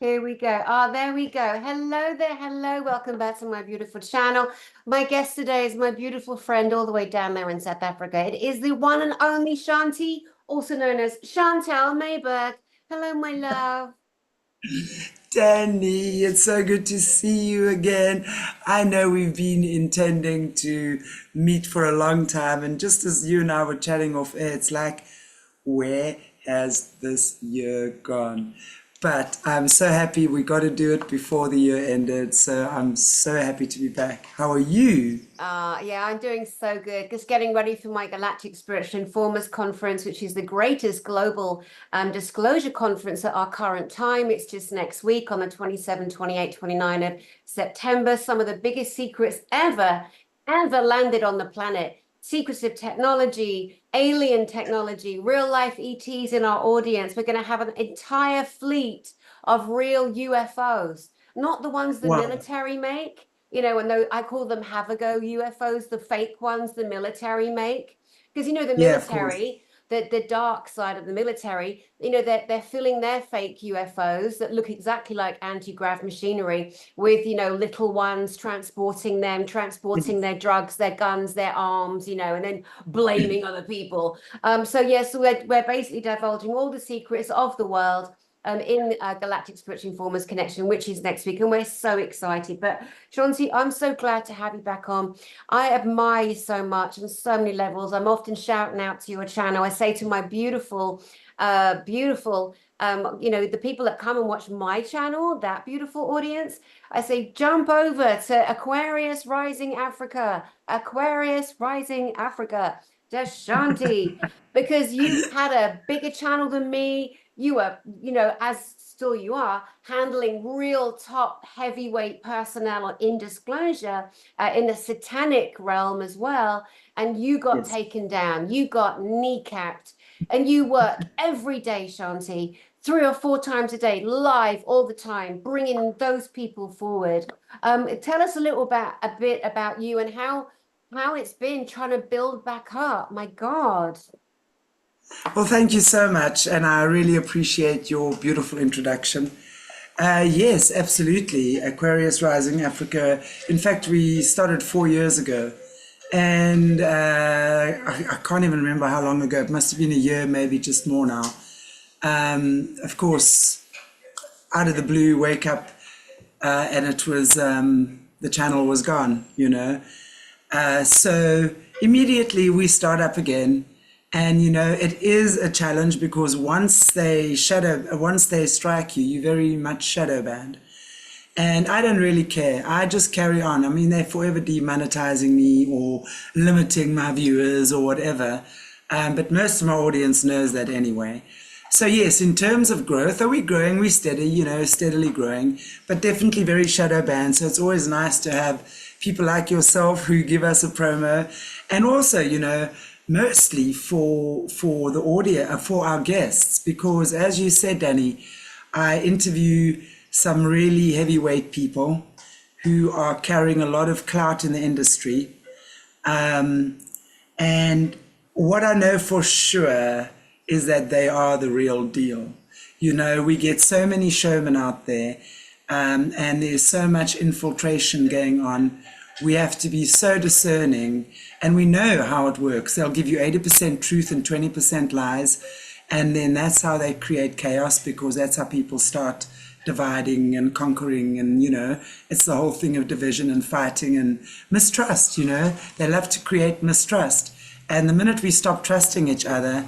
Here we go. Ah, there we go. Hello there. Hello. Welcome back to my beautiful channel. My guest today is my beautiful friend all the way down there in South Africa. It is the one and only Chanti, also known as Chantelle Meyburgh. Hello, my love. Dani, it's so good to see you again. I know we've been intending to meet for a long time, and just as you and I were chatting off air, it's like, where has this year gone? But I'm so happy we got to do it before the year ended, so I'm so happy to be back. How are you? Yeah, I'm doing so good. Just getting ready for my Galactic Spiritual Informers Conference, which is the greatest global disclosure conference at our current time. It's just next week on the 27, 28, 29 of September. Some of the biggest secrets ever landed on the planet. Secrets of technology, alien technology, real life ETs in our audience. We're going to have an entire fleet of real UFOs, not the ones the Wow. military make, and though I call them have-a-go UFOs, the fake ones the military make. Because the Yeah, of course. military, the dark side of the military, they're filling their fake UFOs that look exactly like anti-grav machinery with, little ones transporting their drugs, their guns, their arms, and then blaming other people. So yes, we're basically divulging all the secrets of the world in Galactic Spiritual Informers Connection, which is next week, and we're so excited. But Chanti, I'm so glad to have you back on. I admire you so much on so many levels. I'm often shouting out to your channel. I say to my beautiful, the people that come and watch my channel, that beautiful audience, I say, jump over to Aquarius Rising Africa, Shanti, because you had a bigger channel than me. You were, as still you are, handling real top heavyweight personnel in disclosure in the satanic realm as well. And you got Yes. taken down, you got kneecapped, and you work every day, Shanti, 3 or 4 times a day, live all the time, bringing those people forward. Tell us a bit about you and how it's been trying to build back up. My God. Well, thank you so much, and I really appreciate your beautiful introduction. Yes, absolutely. Aquarius Rising Africa. In fact, we started 4 years ago, and I can't even remember how long ago. It must have been a year, maybe just more now. Of course, out of the blue, wake up, and it was the channel was gone. So immediately we start up again. And it is a challenge because once they strike you, you're very much shadow banned. And I don't really care. I just carry on. I mean, they're forever demonetizing me or limiting my viewers or whatever. But most of my audience knows that anyway. So yes, in terms of growth, are we growing? We're steady, steadily growing, but definitely very shadow banned. So it's always nice to have people like yourself who give us a promo, and also, mostly for the audio, for our guests, because as you said, Dani, I interview some really heavyweight people who are carrying a lot of clout in the industry. And what I know for sure is that they are the real deal. We get so many showmen out there, and there's so much infiltration going on. We have to be so discerning, and we know how it works. They'll give you 80% truth and 20% lies, and then that's how they create chaos, because that's how people start dividing and conquering. And it's the whole thing of division and fighting and mistrust. They love to create mistrust, and the minute we stop trusting each other,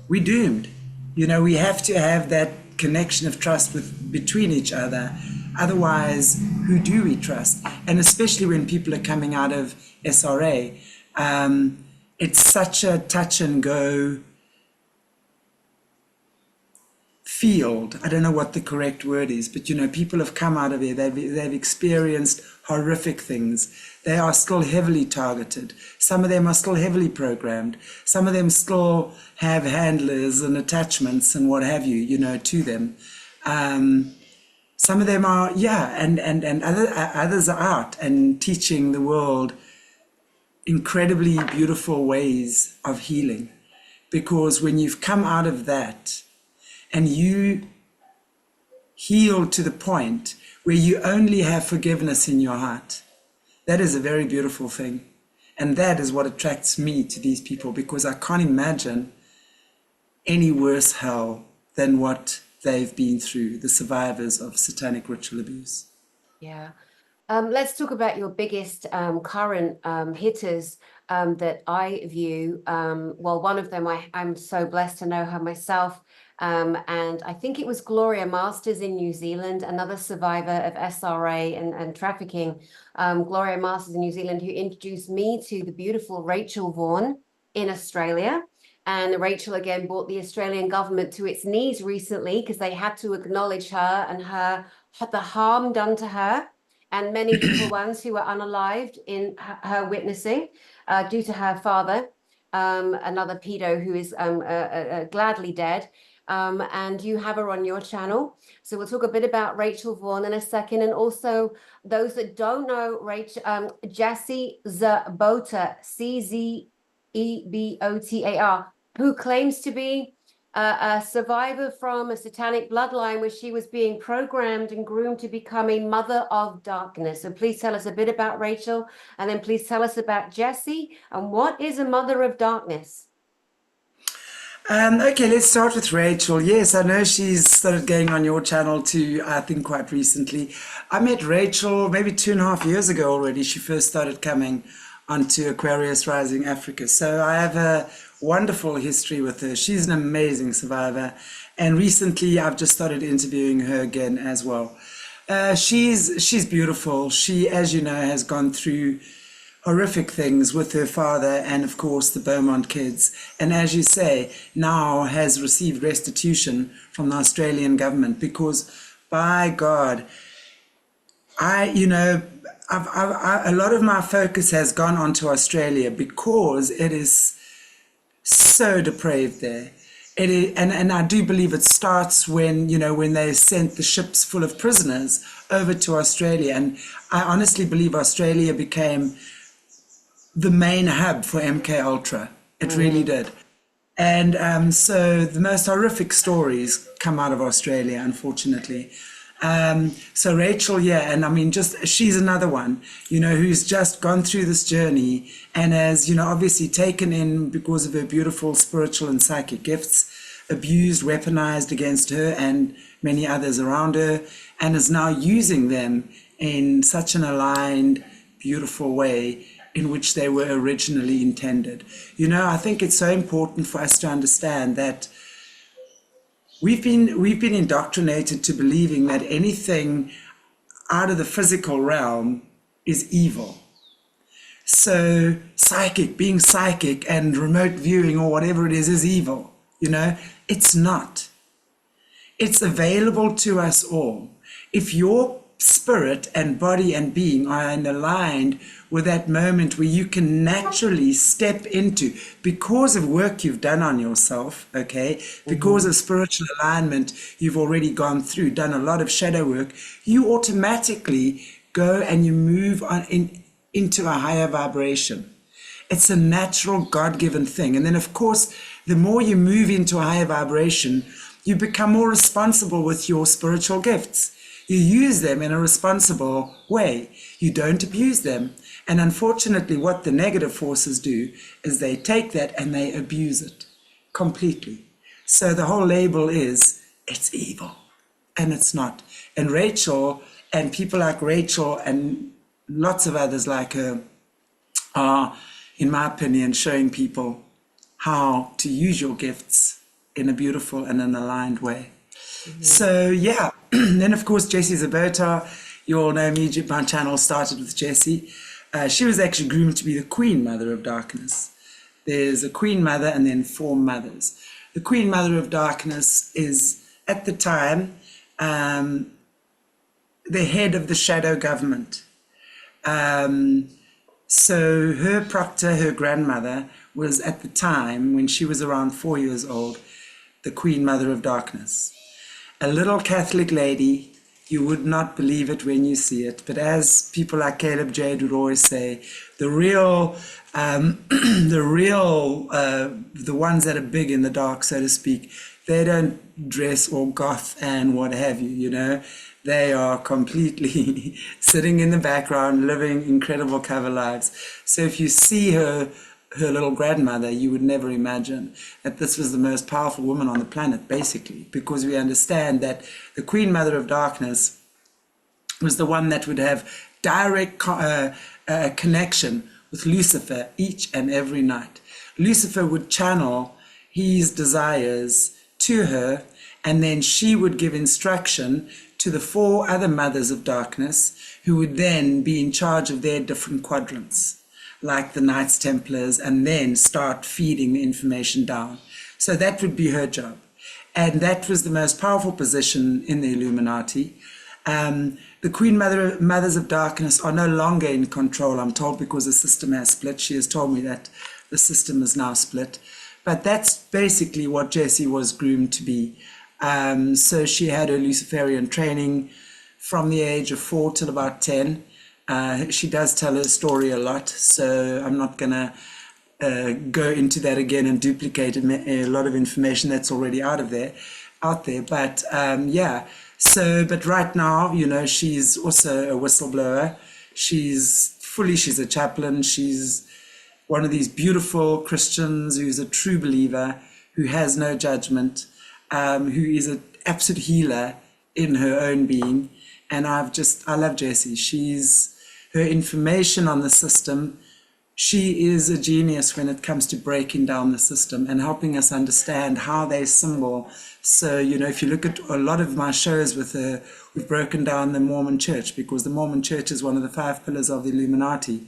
we're doomed. We have to have that connection of trust between each other. Otherwise, who do we trust? And especially when people are coming out of SRA, it's such a touch and go field. I don't know what the correct word is, but people have come out of there. They've experienced horrific things. They are still heavily targeted. Some of them are still heavily programmed. Some of them still have handlers and attachments and what have you, to them. Some of them are, yeah, and others are out and teaching the world incredibly beautiful ways of healing. Because when you've come out of that and you healed to the point where you only have forgiveness in your heart. That is a very beautiful thing. And that is what attracts me to these people, because I can't imagine any worse hell than what they've been through, the survivors of satanic ritual abuse. Yeah. Let's talk about your biggest current hitters that I view. Well, one of them, I'm so blessed to know her myself. And I think it was Gloria Masters in New Zealand, another survivor of SRA and trafficking. Gloria Masters in New Zealand, who introduced me to the beautiful Rachel Vaughan in Australia. And Rachel again brought the Australian government to its knees recently because they had to acknowledge her and the harm done to her and many little ones who were unalived in her witnessing due to her father, another pedo who is gladly dead. And you have her on your channel. So we'll talk a bit about Rachel Vaughan in a second. And also those that don't know Rachel, Jessie Czebotar, Czebotar, who claims to be a survivor from a satanic bloodline where she was being programmed and groomed to become a mother of darkness. So please tell us a bit about Rachel, and then please tell us about Jessie and what is a mother of darkness. Okay, let's start with Rachel. Yes, I know she's started going on your channel too, I think quite recently. I met Rachel maybe 2.5 years ago already. She first started coming onto Aquarius Rising Africa. So I have a wonderful history with her. She's an amazing survivor. And recently I've just started interviewing her again as well. She's beautiful. She, as you know, has gone through horrific things with her father and of course the Bowmont kids, and as you say, now has received restitution from the Australian government, because by God, a lot of my focus has gone onto Australia because it is so depraved there. It is, and I do believe it starts when they sent the ships full of prisoners over to Australia, and I honestly believe Australia became the main hub for MK Ultra. It really did. And so the most horrific stories come out of Australia, unfortunately. So Rachel, yeah, and I mean, she's another one, who's just gone through this journey and has, obviously taken in, because of her beautiful spiritual and psychic gifts, abused, weaponized against her and many others around her, and is now using them in such an aligned, beautiful way in which they were originally intended. I think it's so important for us to understand that we've been indoctrinated to believing that anything out of the physical realm is evil. So being psychic and remote viewing or whatever it is evil. It's not. It's available to us all. If your spirit and body and being are aligned with that moment where you can naturally step into, because of work you've done on yourself, okay, because of spiritual alignment you've already gone through, done a lot of shadow work, you automatically go and you move on into a higher vibration. It's a natural God-given thing. And then of course, the more you move into a higher vibration, you become more responsible with your spiritual gifts. You use them in a responsible way. You don't abuse them. And unfortunately, what the negative forces do is they take that and they abuse it completely. So the whole label is, it's evil. And it's not. And Rachel and people like Rachel and lots of others like her are, in my opinion, showing people how to use your gifts in a beautiful and an aligned way. So yeah, then of course Jessie Czebotar, you all know me, my channel started with Jessie. She was actually groomed to be the Queen Mother of Darkness. There's a Queen Mother and then 4 mothers. The Queen Mother of Darkness is, at the time, the head of the shadow government. So her proctor, her grandmother, was at the time, when she was around 4 years old, the Queen Mother of Darkness. A little Catholic lady, you would not believe it when you see it. But as people like Caleb Jade would always say, the ones that are big in the dark, so to speak, they don't dress all goth and what have you, you know. They are completely sitting in the background, living incredible cover lives. So if you see her little grandmother, you would never imagine that this was the most powerful woman on the planet, basically, because we understand that the Queen Mother of Darkness was the one that would have direct connection with Lucifer each and every night. Lucifer would channel his desires to her, and then she would give instruction to the 4 other mothers of darkness, who would then be in charge of their different quadrants, like the Knights Templars, and then start feeding the information down. So that would be her job. And that was the most powerful position in the Illuminati. The Queen Mothers of Darkness are no longer in control, I'm told, because the system has split. She has told me that the system is now split. But that's basically what Jessie was groomed to be. So she had her Luciferian training from the age of 4 till about 10. She does tell her story a lot, so I'm not going to go into that again and duplicate a lot of information that's already out there. But yeah, so, but right now, you know, she's also a whistleblower. She's a chaplain. She's one of these beautiful Christians who's a true believer, who has no judgment, who is an absolute healer in her own being. And I love Jessie. Her information on the system, she is a genius when it comes to breaking down the system and helping us understand how they symbol. So, you know, if you look at a lot of my shows with her, we've broken down the Mormon Church, because the Mormon Church is one of the 5 pillars of the Illuminati.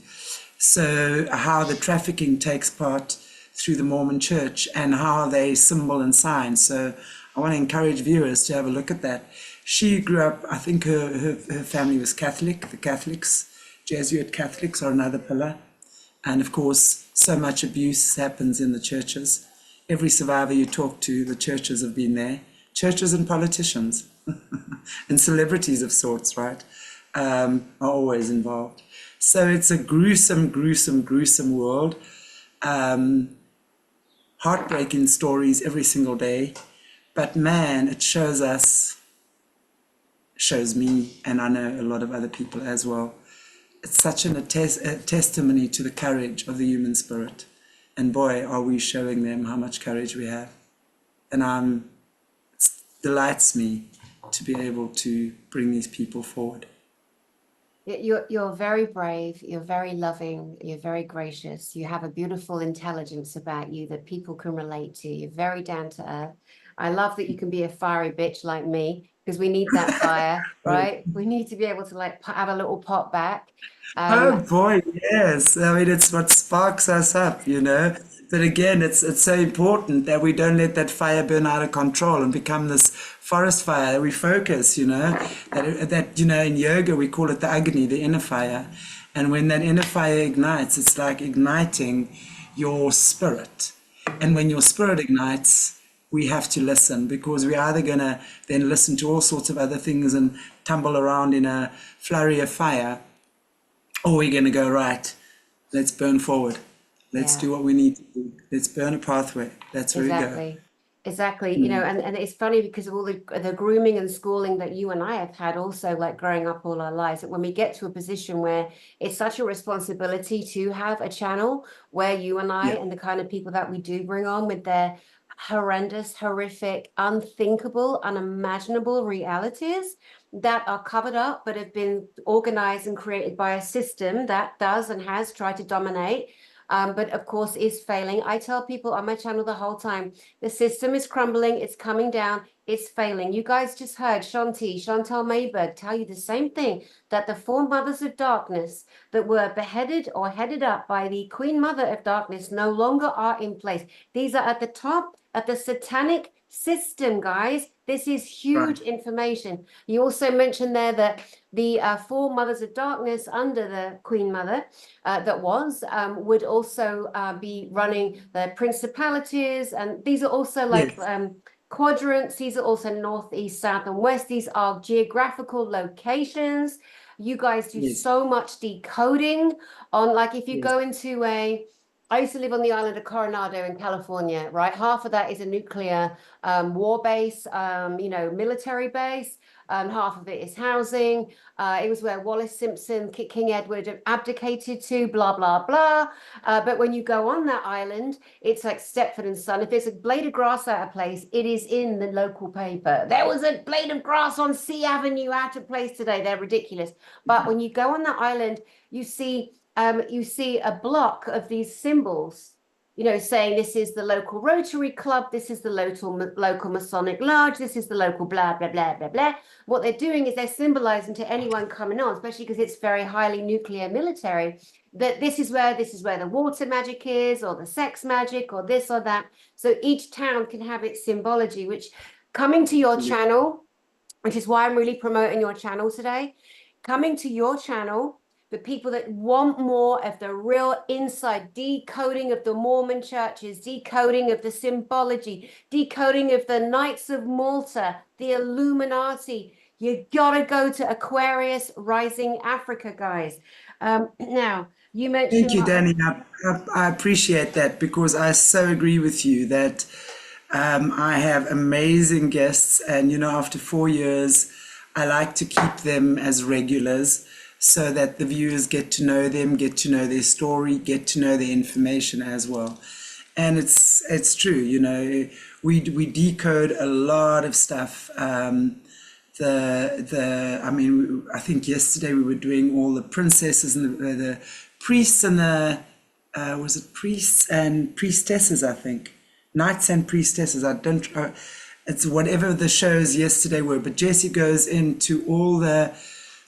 So how the trafficking takes part through the Mormon Church and how they symbol and sign. So I want to encourage viewers to have a look at that. She grew up, I think her family was Catholic. The Catholics, Jesuit Catholics, are another pillar. And of course, so much abuse happens in the churches. Every survivor you talk to, the churches have been there. Churches and politicians and celebrities of sorts, right, are always involved. So it's a gruesome, gruesome, gruesome world. Heartbreaking stories every single day. But man, it shows me, and I know a lot of other people as well. It's such a testimony to the courage of the human spirit. And boy, are we showing them how much courage we have. And it delights me to be able to bring these people forward. You're very brave, you're very loving, you're very gracious. You have a beautiful intelligence about you that people can relate to. You're very down to earth. I love that you can be a fiery bitch like me, because we need that fire, right? We need to be able to like have a little pop back. Oh boy, yes. I mean, it's what sparks us up, you know. But again, it's so important that we don't let that fire burn out of control and become this forest fire. We focus, you know, that you know, in yoga we call it the Agni, the inner fire. And when that inner fire ignites, it's like igniting your spirit. And when your spirit ignites, we have to listen, because we're either going to then listen to all sorts of other things and tumble around in a flurry of fire, or we're going to go, right, let's burn forward. Let's do what we need to do. Let's burn a pathway. That's where we go. Exactly. You know, and it's funny because of all the grooming and schooling that you and I have had also, like growing up all our lives, that when we get to a position where it's such a responsibility to have a channel where you and I and the kind of people that we do bring on with their horrendous, horrific, unthinkable, unimaginable realities that are covered up but have been organized and created by a system that does and has tried to dominate, but of course is failing. I tell people on my channel the whole time, the system is crumbling, it's coming down, it's failing. You guys just heard Chantelle Meyburgh tell you the same thing, that the 4 mothers of darkness that were beheaded or headed up by the Queen Mother of Darkness no longer are in place. These are at the top of the Satanic system, guys. This is huge information. You also mentioned there that the 4 mothers of darkness under the Queen Mother would also be running the principalities, and these are also like quadrants. These are also north, east, south, and west. These are geographical locations. You guys do so much decoding on, like, if you go into I used to live on the island of Coronado in California, right? Half of that is a nuclear war base, military base. Half of it is housing. It was where Wallace Simpson, King Edward abdicated to, blah, blah, blah. But when you go on that island, it's like Stepford and Son. If there's a blade of grass out of place, it is in the local paper. There was a blade of grass on Sea Avenue out of place today. They're ridiculous. But when you go on that island, you see a block of these symbols, saying this is the local Rotary Club, this is the local Masonic Lodge, this is the local blah, blah, blah, blah, blah. What they're doing is they're symbolizing to anyone coming on, especially because it's very highly nuclear military, that this is where the water magic is, or the sex magic, or this or that. So each town can have its symbology, which coming to your channel, which is why I'm really promoting your channel today, coming to your channel, the people that want more of the real inside decoding of the Mormon churches, decoding of the symbology, decoding of the Knights of Malta, the Illuminati, you gotta go to Aquarius Rising Africa, guys. Now, you mentioned... Thank you, Dani. I appreciate that, because I so agree with you that I have amazing guests, and after 4 years, I like to keep them as regulars, so that the viewers get to know them, get to know their story, get to know their information as well. And it's true, we decode a lot of stuff. I think yesterday we were doing all the princesses and the priests and the was it priests and priestesses, I think, knights and priestesses. It's whatever the shows yesterday were, but Jessie goes into all the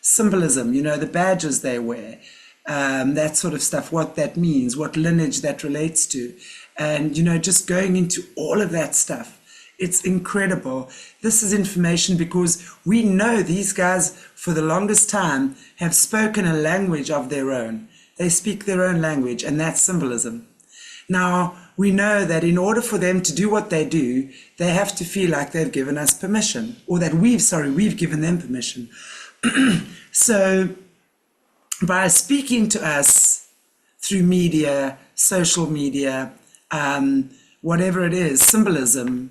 symbolism, the badges they wear, that sort of stuff, what that means, what lineage that relates to, and just going into all of that stuff. It's incredible. This is information because we know these guys for the longest time have spoken a language of their own. They speak their own language, and that's symbolism. Now, we know that in order for them to do what they do, they have to feel like they've given us permission, or that we've given them permission. So by speaking to us through media, social media, whatever it is, symbolism,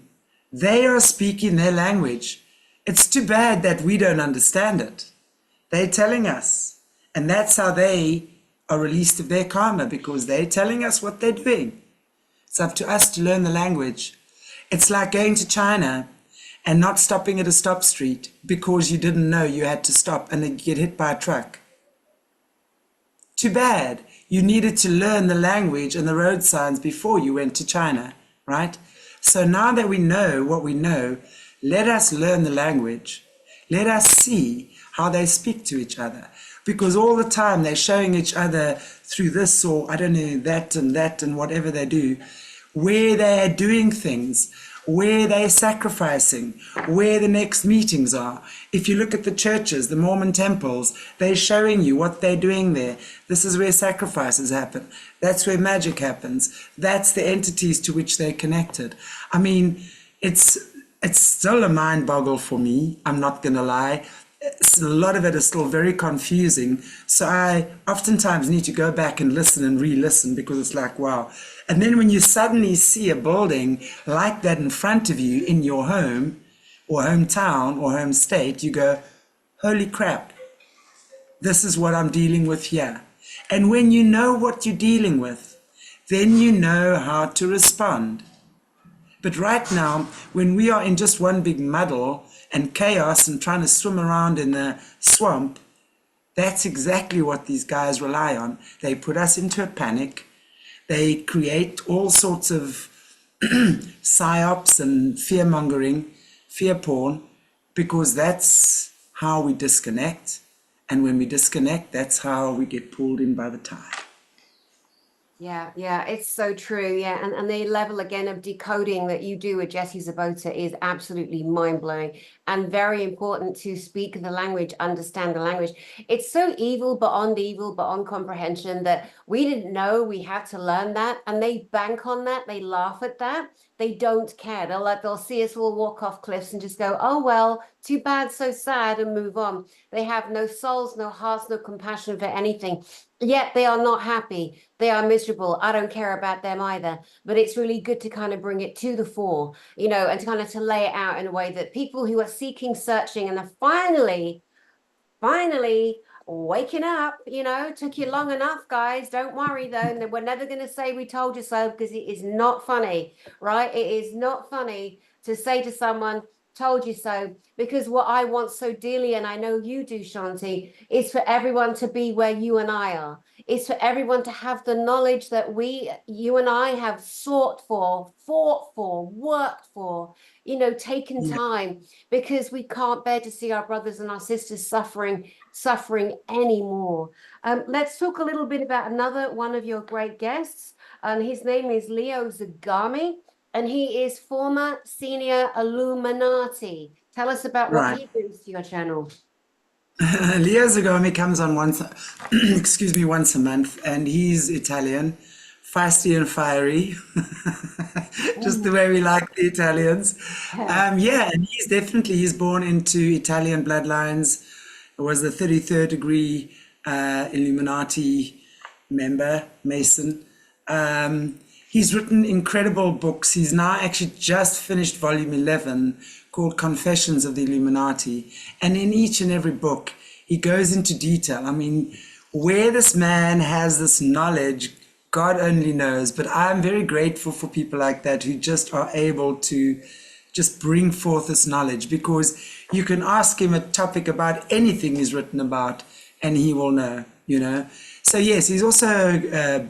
they are speaking their language. It's too bad that we don't understand it. They're telling us, and that's how they are released of their karma, because they're telling us what they're doing. It's up to us to learn the language. It's like going to China and not stopping at a stop street because you didn't know you had to stop and then you get hit by a truck. Too bad. You needed to learn the language and the road signs before you went to China, right? So now that we know what we know, let us learn the language. Let us see how they speak to each other. Because all the time they're showing each other through this or, I don't know, that and whatever they do, where they're doing things, where they're sacrificing, where the next meetings are. If you look at the churches, the Mormon temples, they're showing you what they're doing there. This is where sacrifices happen. That's where magic happens. That's the entities to which they're connected. I mean, it's still a mind boggle for me. I'm not going to lie. A lot of it is still very confusing. So I oftentimes need to go back and listen and re-listen, because it's like, wow. And then when you suddenly see a building like that in front of you in your home or hometown or home state, you go, holy crap, this is what I'm dealing with here. And when you know what you're dealing with, then you know how to respond. But right now, when we are in just one big muddle and chaos and trying to swim around in the swamp, that's exactly what these guys rely on. They put us into a panic. They create all sorts of psyops and fear-mongering, fear porn, because that's how we disconnect. And when we disconnect, that's how we get pulled in by the tide. Yeah, it's so true. Yeah, and the level again of decoding that you do with Jessie Zabota is absolutely mind-blowing. and very important to speak the language, understand the language. It's so evil, beyond comprehension, that we didn't know we had to learn that, and they bank on that. They laugh at that. They don't care. They'll see us all walk off cliffs and just go, oh, well, too bad, so sad, and move on. They have no souls, no hearts, no compassion for anything. Yet they are not happy. They are miserable. I don't care about them either. But it's really good to kind of bring it to the fore, you know, and to kind of to lay it out in a way that people who are seeking, searching, and are finally waking up, you know. Took you long enough, guys. Don't worry though. And we're never going to say we told you so, because it is not funny, right? It is not funny to say to someone, told you so, because what I want so dearly, and I know you do, Chanti, is for everyone to be where you and I are. It's for everyone to have the knowledge that you and I have sought for, fought for, worked for, you know, taken time, because we can't bear to see our brothers and our sisters suffering anymore. Let's talk a little bit about another one of your great guests. His name is Leo Zagami, and he is former senior Illuminati. Tell us about what he brings to your channel. Leo Zagami comes on once a month, and he's Italian, feisty and fiery, just the way we like the Italians. And he's born into Italian bloodlines. Was the 33rd degree Illuminati member, Mason. He's written incredible books. He's now actually just finished volume 11, called Confessions of the Illuminati. And in each and every book, he goes into detail. I mean, where this man has this knowledge, God only knows. But I'm very grateful for people like that who just are able to just bring forth this knowledge, because you can ask him a topic about anything he's written about and he will know, you know. So yes, he's also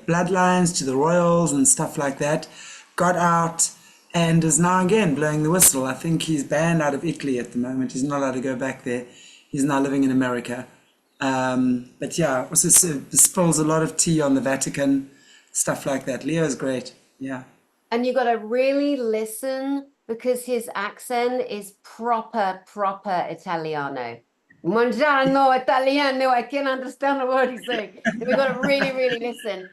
bloodlines to the royals and stuff like that, got out and is now again blowing the whistle. I think he's banned out of Italy at the moment. He's not allowed to go back there. He's now living in America. But yeah, also spills a lot of tea on the Vatican, stuff like that. Leo's great, yeah. And you got to really listen, because his accent is proper Italiano. Buongiorno, Italiano. I can't understand a word he's saying. We've got to really listen.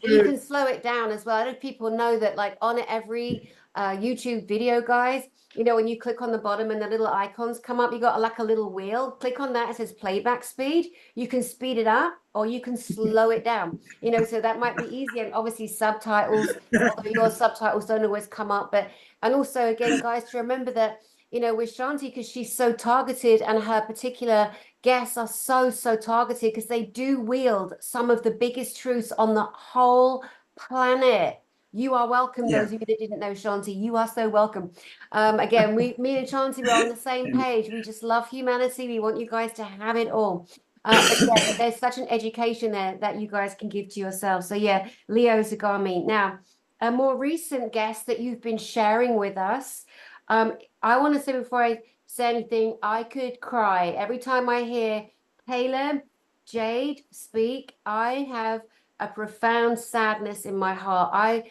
You can slow it down as well. I don't know if people know that, like, on every YouTube video, guys, you know, when you click on the bottom and the little icons come up, you got like a little wheel. Click on that. It says playback speed. You can speed it up or you can slow it down, you know, so that might be easy. And obviously subtitles, although your subtitles don't always come up. And also, again, guys, to remember that, you know, with Chanti, because she's so targeted, and her particular guests are so targeted, because they do wield some of the biggest truths on the whole planet. You are welcome. Those of you that didn't know Chanti, you are so welcome. Again, me and Chanti, we're on the same page. We just love humanity. We want you guys to have it all. But yeah, there's such an education there that you guys can give to yourselves. So yeah, Leo Zagami. Now, a more recent guest that you've been sharing with us. I want to say, before I say anything, I could cry every time I hear Caleb, Jade speak. I have a profound sadness in my heart.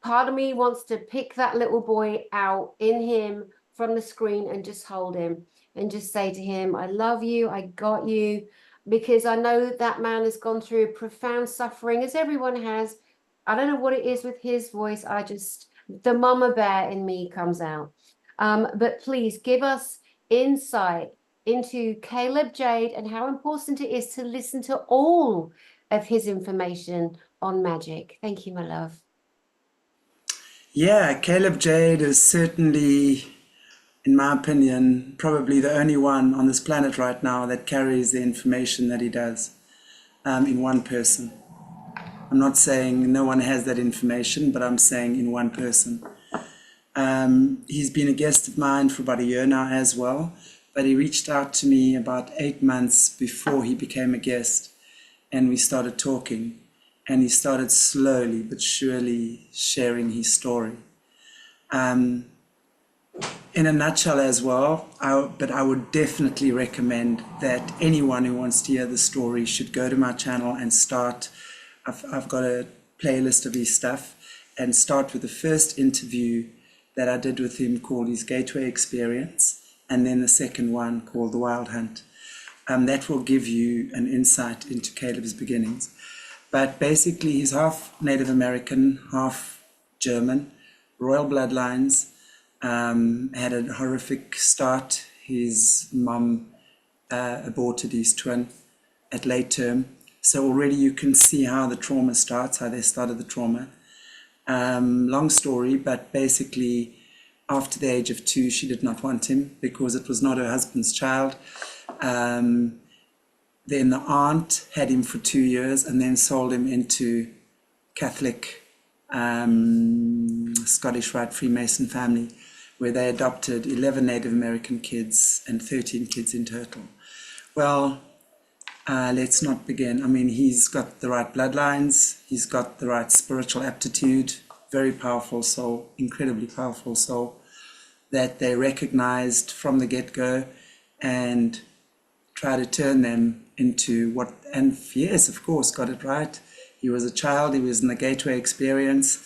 Part of me wants to pick that little boy out in him from the screen and just hold him and just say to him, I love you, I got you, because I know that man has gone through profound suffering, as everyone has. I don't know what it is with his voice. The mama bear in me comes out. But please give us insight into Caleb, Jade, and how important it is to listen to all of his information on magic. Thank you, my love. Yeah, Caleb Jade is certainly, in my opinion, probably the only one on this planet right now that carries the information that he does in one person. I'm not saying no one has that information, but I'm saying in one person. He's been a guest of mine for about a year now as well, but he reached out to me about 8 months before he became a guest, and we started talking. And he started slowly but surely sharing his story. In a nutshell as well, but I would definitely recommend that anyone who wants to hear the story should go to my channel and start. I've got a playlist of his stuff, and start with the first interview that I did with him called his Gateway Experience, and then the second one called the Wild Hunt. That will give you an insight into Caleb's beginnings. But basically, he's half Native American, half German, royal bloodlines, had a horrific start. His mum aborted his twin at late term. So already you can see how the trauma starts, how they started the trauma. Long story, but basically after the age of 2, she did not want him because it was not her husband's child. Then the aunt had him for 2 years and then sold him into Catholic Scottish Rite Freemason family, where they adopted 11 Native American kids and 13 kids in total. Well, let's not begin. I mean, he's got the right bloodlines, he's got the right spiritual aptitude, very powerful soul, incredibly powerful soul, that they recognized from the get-go and try to turn them into what, and yes, of course, got it right. He was a child, he was in the Gateway Experience.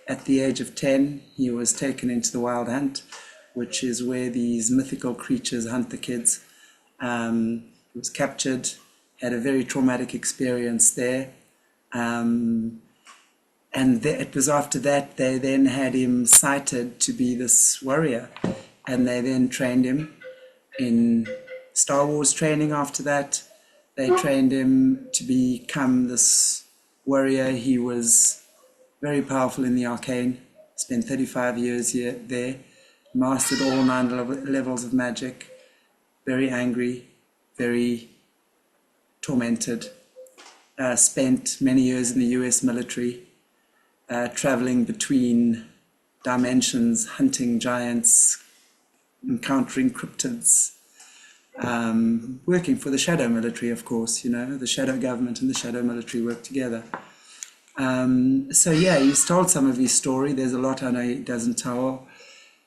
At the age of 10, he was taken into the Wild Hunt, which is where these mythical creatures hunt the kids. He was captured, had a very traumatic experience there. It was after that they then had him sighted to be this warrior, and they then trained him in Star Wars training. After that, they trained him to become this warrior. He was very powerful in the arcane, spent 35 years there, mastered all 9 levels of magic, very angry, very tormented, spent many years in the US military, traveling between dimensions, hunting giants, encountering cryptids, working for the shadow military, of course. You know, the shadow government and the shadow military work together. So yeah, he's told some of his story. There's a lot I know he doesn't tell.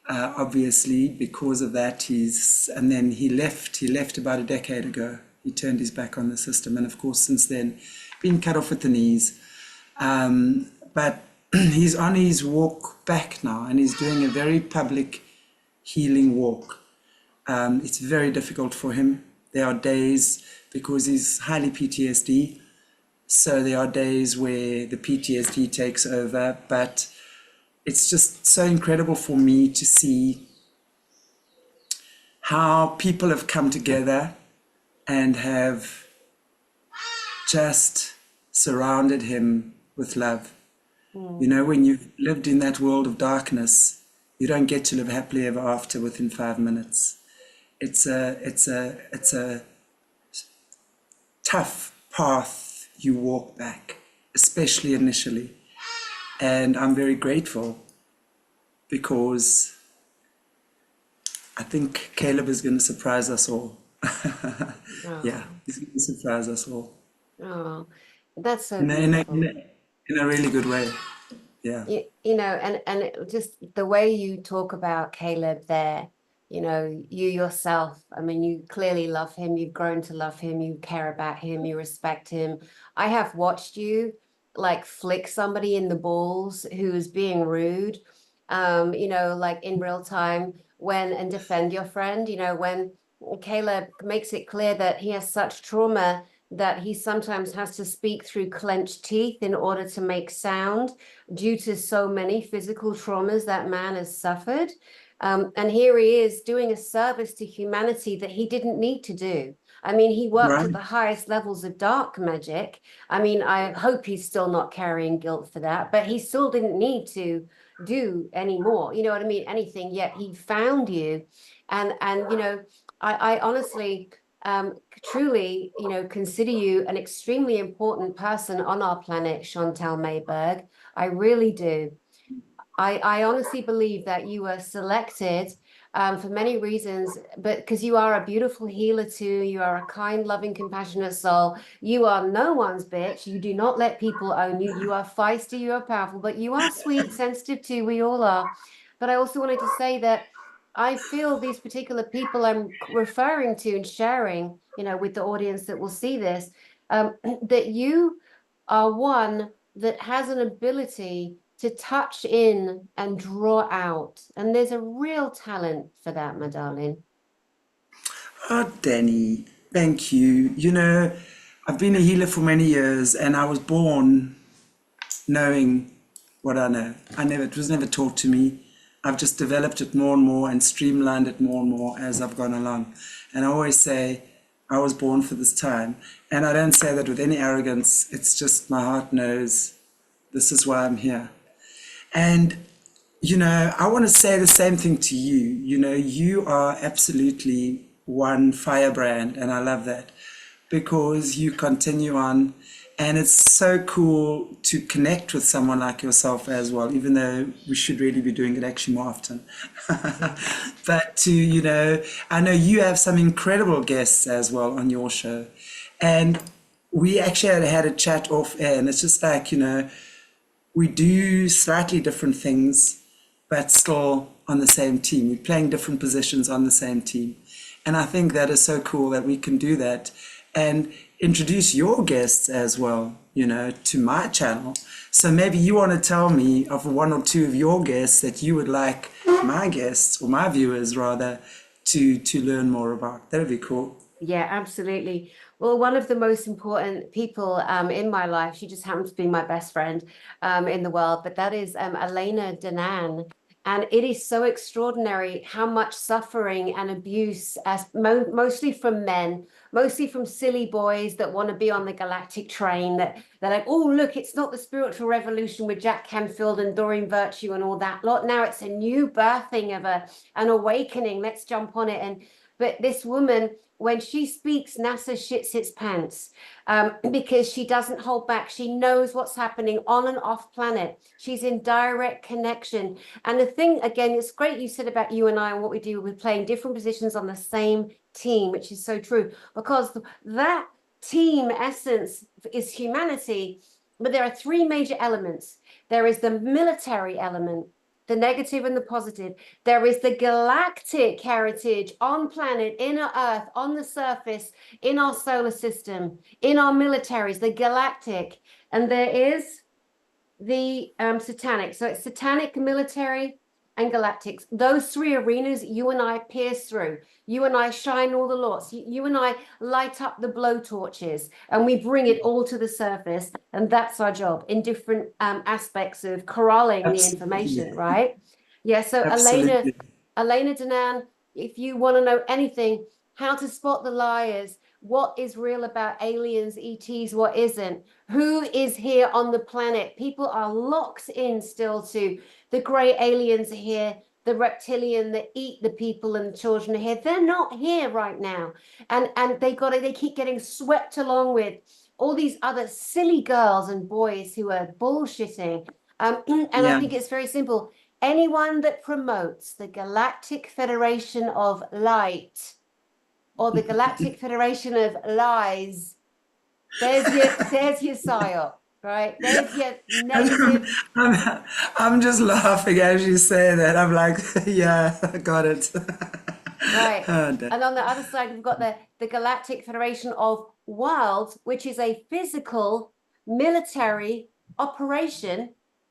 Obviously, because of that, and then he left about a decade ago. He turned his back on the system, and of course, since then, been cut off at the knees. But he's on his walk back now, and he's doing a very public healing walk. It's very difficult for him. There are days, because he's highly PTSD, so there are days where the PTSD takes over, but it's just so incredible for me to see how people have come together and have just surrounded him with love. You know, when you've lived in that world of darkness, you don't get to live happily ever after within 5 minutes. It's a tough path you walk back, especially initially. And I'm very grateful because I think Caleb is going to surprise us all. Yeah, he's going to surprise us all. Oh, that's so In beautiful. a really good way. Yeah. You know, and just the way you talk about Caleb there, you know, you yourself, I mean, you clearly love him, you've grown to love him, you care about him, you respect him. I have watched you like flick somebody in the balls who is being rude, you know, like in real time and defend your friend, you know, when Caleb makes it clear that he has such trauma that he sometimes has to speak through clenched teeth in order to make sound due to so many physical traumas that man has suffered. And here he is doing a service to humanity that he didn't need to do. I mean, he worked at Right. the highest levels of dark magic. I mean, I hope he's still not carrying guilt for that, but he still didn't need to do any more. You know what I mean? Anything, yet he found you. And you know, I honestly truly, you know, consider you an extremely important person on our planet, Chantelle Meyburgh. I really do. I honestly believe that you were selected for many reasons, but because you are a beautiful healer too, you are a kind, loving, compassionate soul. You are no one's bitch. You do not let people own you. You are feisty, you are powerful, but you are sweet, sensitive too. We all are. But I also wanted to say that I feel these particular people I'm referring to and sharing, you know, with the audience that will see this, that you are one that has an ability to touch in and draw out. And there's a real talent for that, my darling. Oh, Dani, thank you. You know, I've been a healer for many years, and I was born knowing what I know. It was never taught to me. I've just developed it more and more and streamlined it more and more as I've gone along. And I always say, I was born for this time. And I don't say that with any arrogance. It's just my heart knows this is why I'm here. And, you know, I want to say the same thing to you. You know, you are absolutely one firebrand, and I love that because you continue on. And it's so cool to connect with someone like yourself as well, even though we should really be doing it actually more often. But to, you know, I know you have some incredible guests as well on your show. And we actually had a chat off air, and it's just like, you know, we do slightly different things, but still on the same team. We're playing different positions on the same team. And I think that is so cool that we can do that and introduce your guests as well, you know, to my channel. So maybe you want to tell me of one or two of your guests that you would like my guests, or my viewers rather, to learn more about. That would be cool. Yeah, absolutely. Well, one of the most important people in my life, she just happens to be my best friend in the world, but that is Elena Danan. And it is so extraordinary how much suffering and abuse, mostly from men, mostly from silly boys that want to be on the galactic train, that they're like, oh, look, it's not the spiritual revolution with Jack Canfield and Doreen Virtue and all that lot. Now it's a new birthing of an awakening. Let's jump on it. But this woman, when she speaks, NASA shits its pants because she doesn't hold back. She knows what's happening on and off planet. She's in direct connection. And the thing, again, it's great you said about you and I and what we do. We're playing different positions on the same team, which is so true, because that team essence is humanity. But there are three major elements. There is the military element, the negative and the positive. There is the galactic heritage on planet, inner Earth, on the surface, in our solar system, in our militaries, the galactic. And there is the satanic. So it's satanic, military, and galactics. Those three arenas you and I pierce through. You and I shine all the lights. You and I light up the blowtorches, and we bring it all to the surface. And that's our job in different aspects of corralling the information, right? Yeah. So Absolutely. Elena Danan, if you want to know anything, how to spot the liars, what is real about aliens, ETs, what isn't, who is here on the planet. People are locked in still to the grey aliens are here, the reptilian that eat the people and the children are here. They're not here right now. And they keep getting swept along with all these other silly girls and boys who are bullshitting. I think it's very simple. Anyone that promotes the Galactic Federation of Light or the Galactic Federation of Lies, there's your psyop, right? There's your negative. I'm just laughing as you say that. I'm like, yeah, I got it. Right. And on the other side, we've got the Galactic Federation of Worlds, which is a physical military operation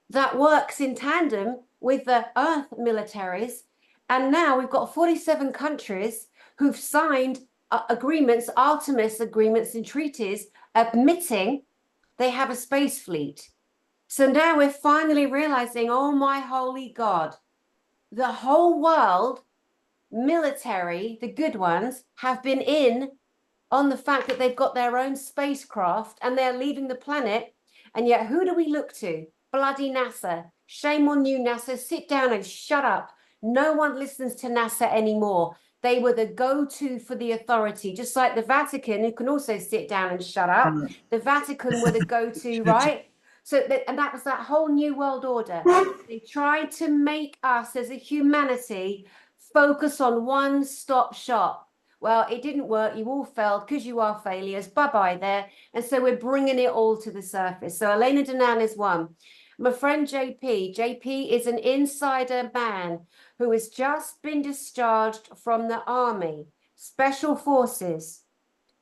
that works in tandem with the Earth militaries. And now we've got 47 countries who've signed agreements, Artemis agreements and treaties, admitting they have a space fleet. So now we're finally realizing, oh my holy God, the whole world military, the good ones, have been in on the fact that they've got their own spacecraft and they're leaving the planet. And yet who do we look to? Bloody NASA. Shame on you, NASA. Sit down and shut up. No one listens to NASA anymore. They were the go-to for the authority, just like the Vatican, who can also sit down and shut up. The Vatican were the go-to, right? So and that was that whole new world order. They tried to make us as a humanity focus on one-stop shop. Well, it didn't work. You all failed because you are failures. Bye-bye there. And so we're bringing it all to the surface. So Elena Danan is one. My friend JP. JP is an insider man who has just been discharged from the army, special forces.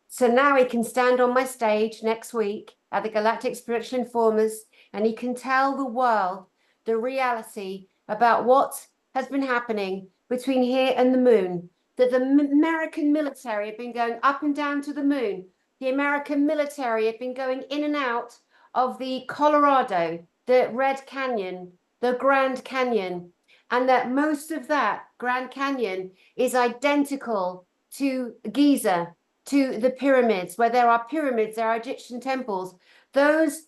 So now he can stand on my stage next week at the Galactic Spiritual Informers, and he can tell the world the reality about what has been happening between here and the moon, that the American military have been going up and down to the moon. The American military have been going in and out of the Colorado, the Red Canyon, the Grand Canyon, and that most of that Grand Canyon is identical to Giza, to the pyramids, where there are pyramids, there are Egyptian temples. Those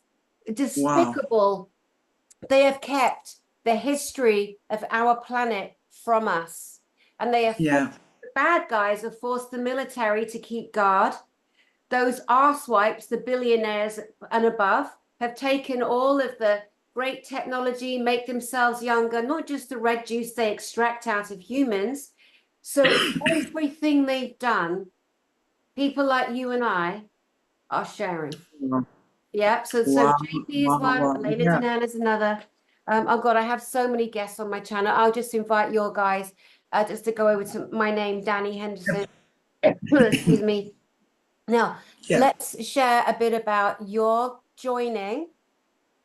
despicable, they have kept the history of our planet from us. And they have, the bad guys have forced the military to keep guard. Those arsewipes, the billionaires and above, have taken all of the great technology, make themselves younger, not just the red juice they extract out of humans. So everything they've done, people like you and I are sharing. Yeah, so JP is one, Elena Danan is another. Oh God, I have so many guests on my channel. I'll just invite your guys just to go over to my name, Dani Henderson. Excuse me. Now, let's share a bit about your joining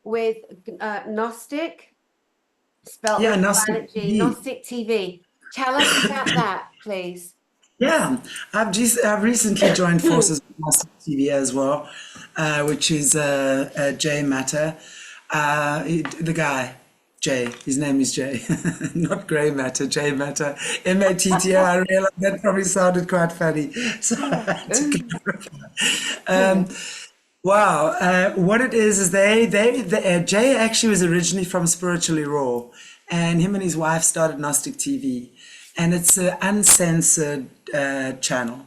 with Gnostic, spelled like Gnostic TV. Gnostic TV. Tell us about that, please. Yeah, I've recently joined forces with Gnostic TV as well, which is Jay Matter. The guy, Jay, his name is Jay, not Grey Matter, Jay Matter, M-A-T-T-O. I realized that probably sounded quite funny. So I had to clarify. Wow, what it is Jay actually was originally from Spiritually Raw, and him and his wife started Gnostic TV, and it's an uncensored channel.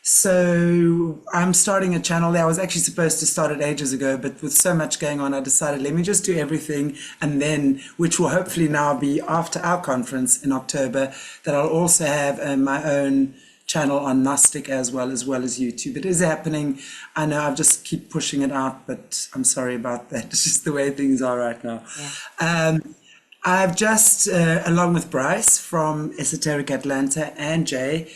So I'm starting a channel there. I was actually supposed to start it ages ago, but with so much going on, I decided, let me just do everything, and then, which will hopefully now be after our conference in October, that I'll also have my own channel on Gnostic as well as YouTube. It is happening. I know I've just keep pushing it out, but I'm sorry about that. It's just the way things are right now. I've just, along with Bryce from Esoteric Atlanta and Jay,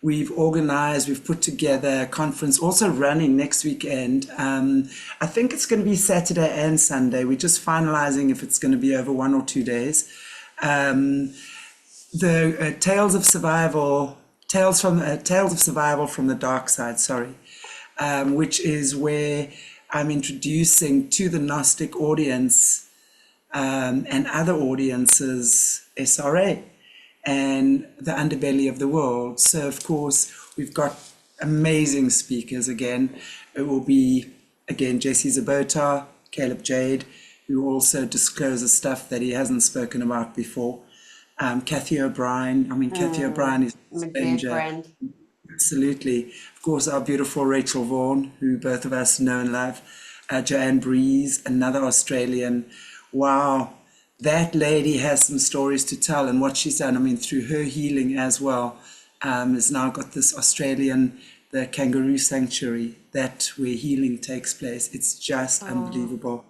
we've put together a conference also running next weekend. I think it's going to be Saturday and Sunday. We're just finalizing if it's going to be over 1 or 2 days. The Tales of Survival from the Dark Side, which is where I'm introducing to the Gnostic audience and other audiences SRA and the underbelly of the world. So of course we've got amazing speakers again. It will be again Jesse Zabota, Caleb Jade, who also discloses stuff that he hasn't spoken about before. Kathy O'Brien. I mean, Kathy O'Brien is a stranger. Friend. Absolutely. Of course, our beautiful Rachel Vaughan, who both of us know and love. Joanne Breeze, another Australian. Wow, that lady has some stories to tell, and what she's done, I mean, through her healing as well, has now got this Australian, the Kangaroo Sanctuary, that where healing takes place. It's just unbelievable.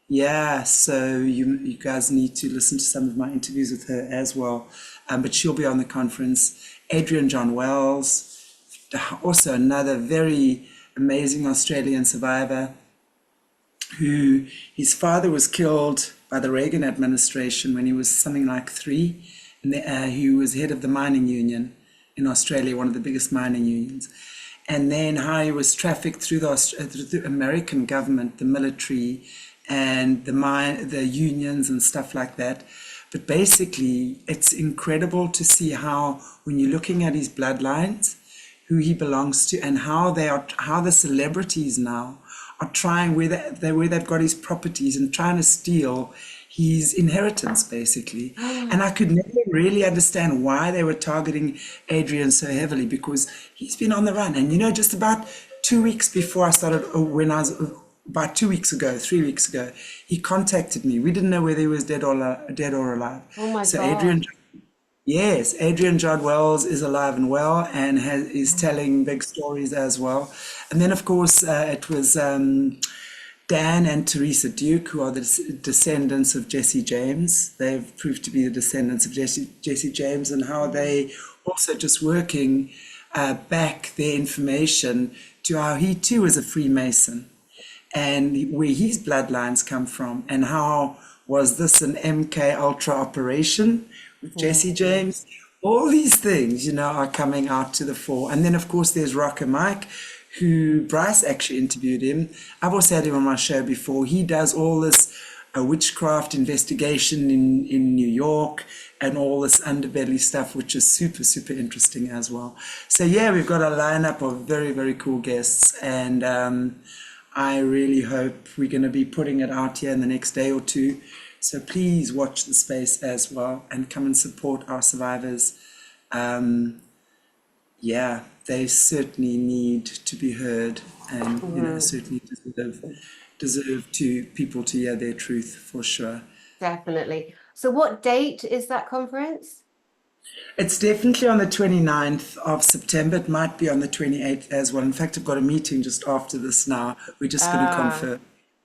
Yeah, so you guys need to listen to some of my interviews with her as well. But she'll be on the conference. Adrian John Wells, also another very amazing Australian survivor, who his father was killed by the Reagan administration when he was something like 3. And he was head of the mining union in Australia, one of the biggest mining unions. And then how he was trafficked through the American government, the military, and the unions and stuff like that. But basically, it's incredible to see how, when you're looking at his bloodlines, who he belongs to, and how the celebrities now are trying, where they've got his properties and trying to steal his inheritance, basically. And I could never really understand why they were targeting Adrian so heavily, because he's been on the run. And just about 2 weeks before I started, about 2 weeks ago, 3 weeks ago, he contacted me. We didn't know whether he was dead or alive. Oh my God. Adrian John Wells is alive and well, and is telling big stories as well. And then, of course, it was Dan and Teresa Duke, who are the descendants of Jesse James. They've proved to be the descendants of Jesse James, and how they also just working back their information to how he too is a Freemason, and where his bloodlines come from, and how Was this an MK Ultra operation with Jesse James? All these things, you know, are coming out to the fore. And then, of course, there's Rocker Mike, who Bryce actually interviewed him. I've also had him on my show before. He does all this witchcraft investigation in New York and all this underbelly stuff, which is super, super interesting as well. So, yeah, we've got a lineup of very, very cool guests. And I really hope we're going to be putting it out here in the next day or two. So please watch the space as well and come and support our survivors. Yeah, they certainly need to be heard, and you know, certainly deserve to people to hear their truth for sure. Definitely. So what date is that conference? It's definitely on the 29th of September. It might be on the 28th as well. In fact, I've got a meeting just after this now. We're just going to confirm.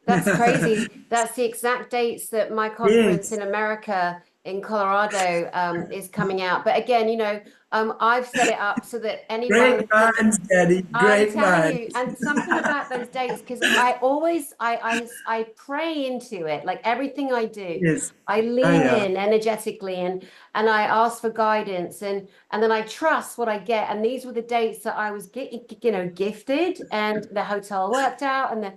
That's crazy. That's the exact dates that my conference Yes. in America in Colorado is coming out. But again, you know, I've set it up so that anyone Great minds, Dani. I'm Great telling you, minds. and something about those dates, because I always I pray into it, like everything I do. Yes. I lean Oh, yeah. in energetically and I ask for guidance and then I trust what I get. And these were the dates that I was gifted, and the hotel worked out, and the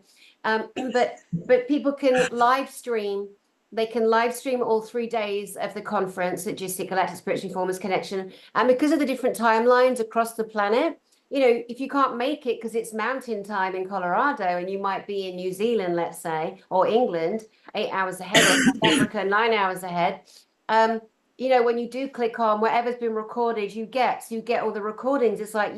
but people can live stream. They can live stream all 3 days of the conference at GISTIC, Galactic Spiritual Informers Connection. And because of the different timelines across the planet, you know, if you can't make it because it's mountain time in Colorado and you might be in New Zealand, let's say, or England, 8 hours ahead, or Africa, 9 hours ahead, you know, when you do click on whatever's been recorded, you get all the recordings. It's like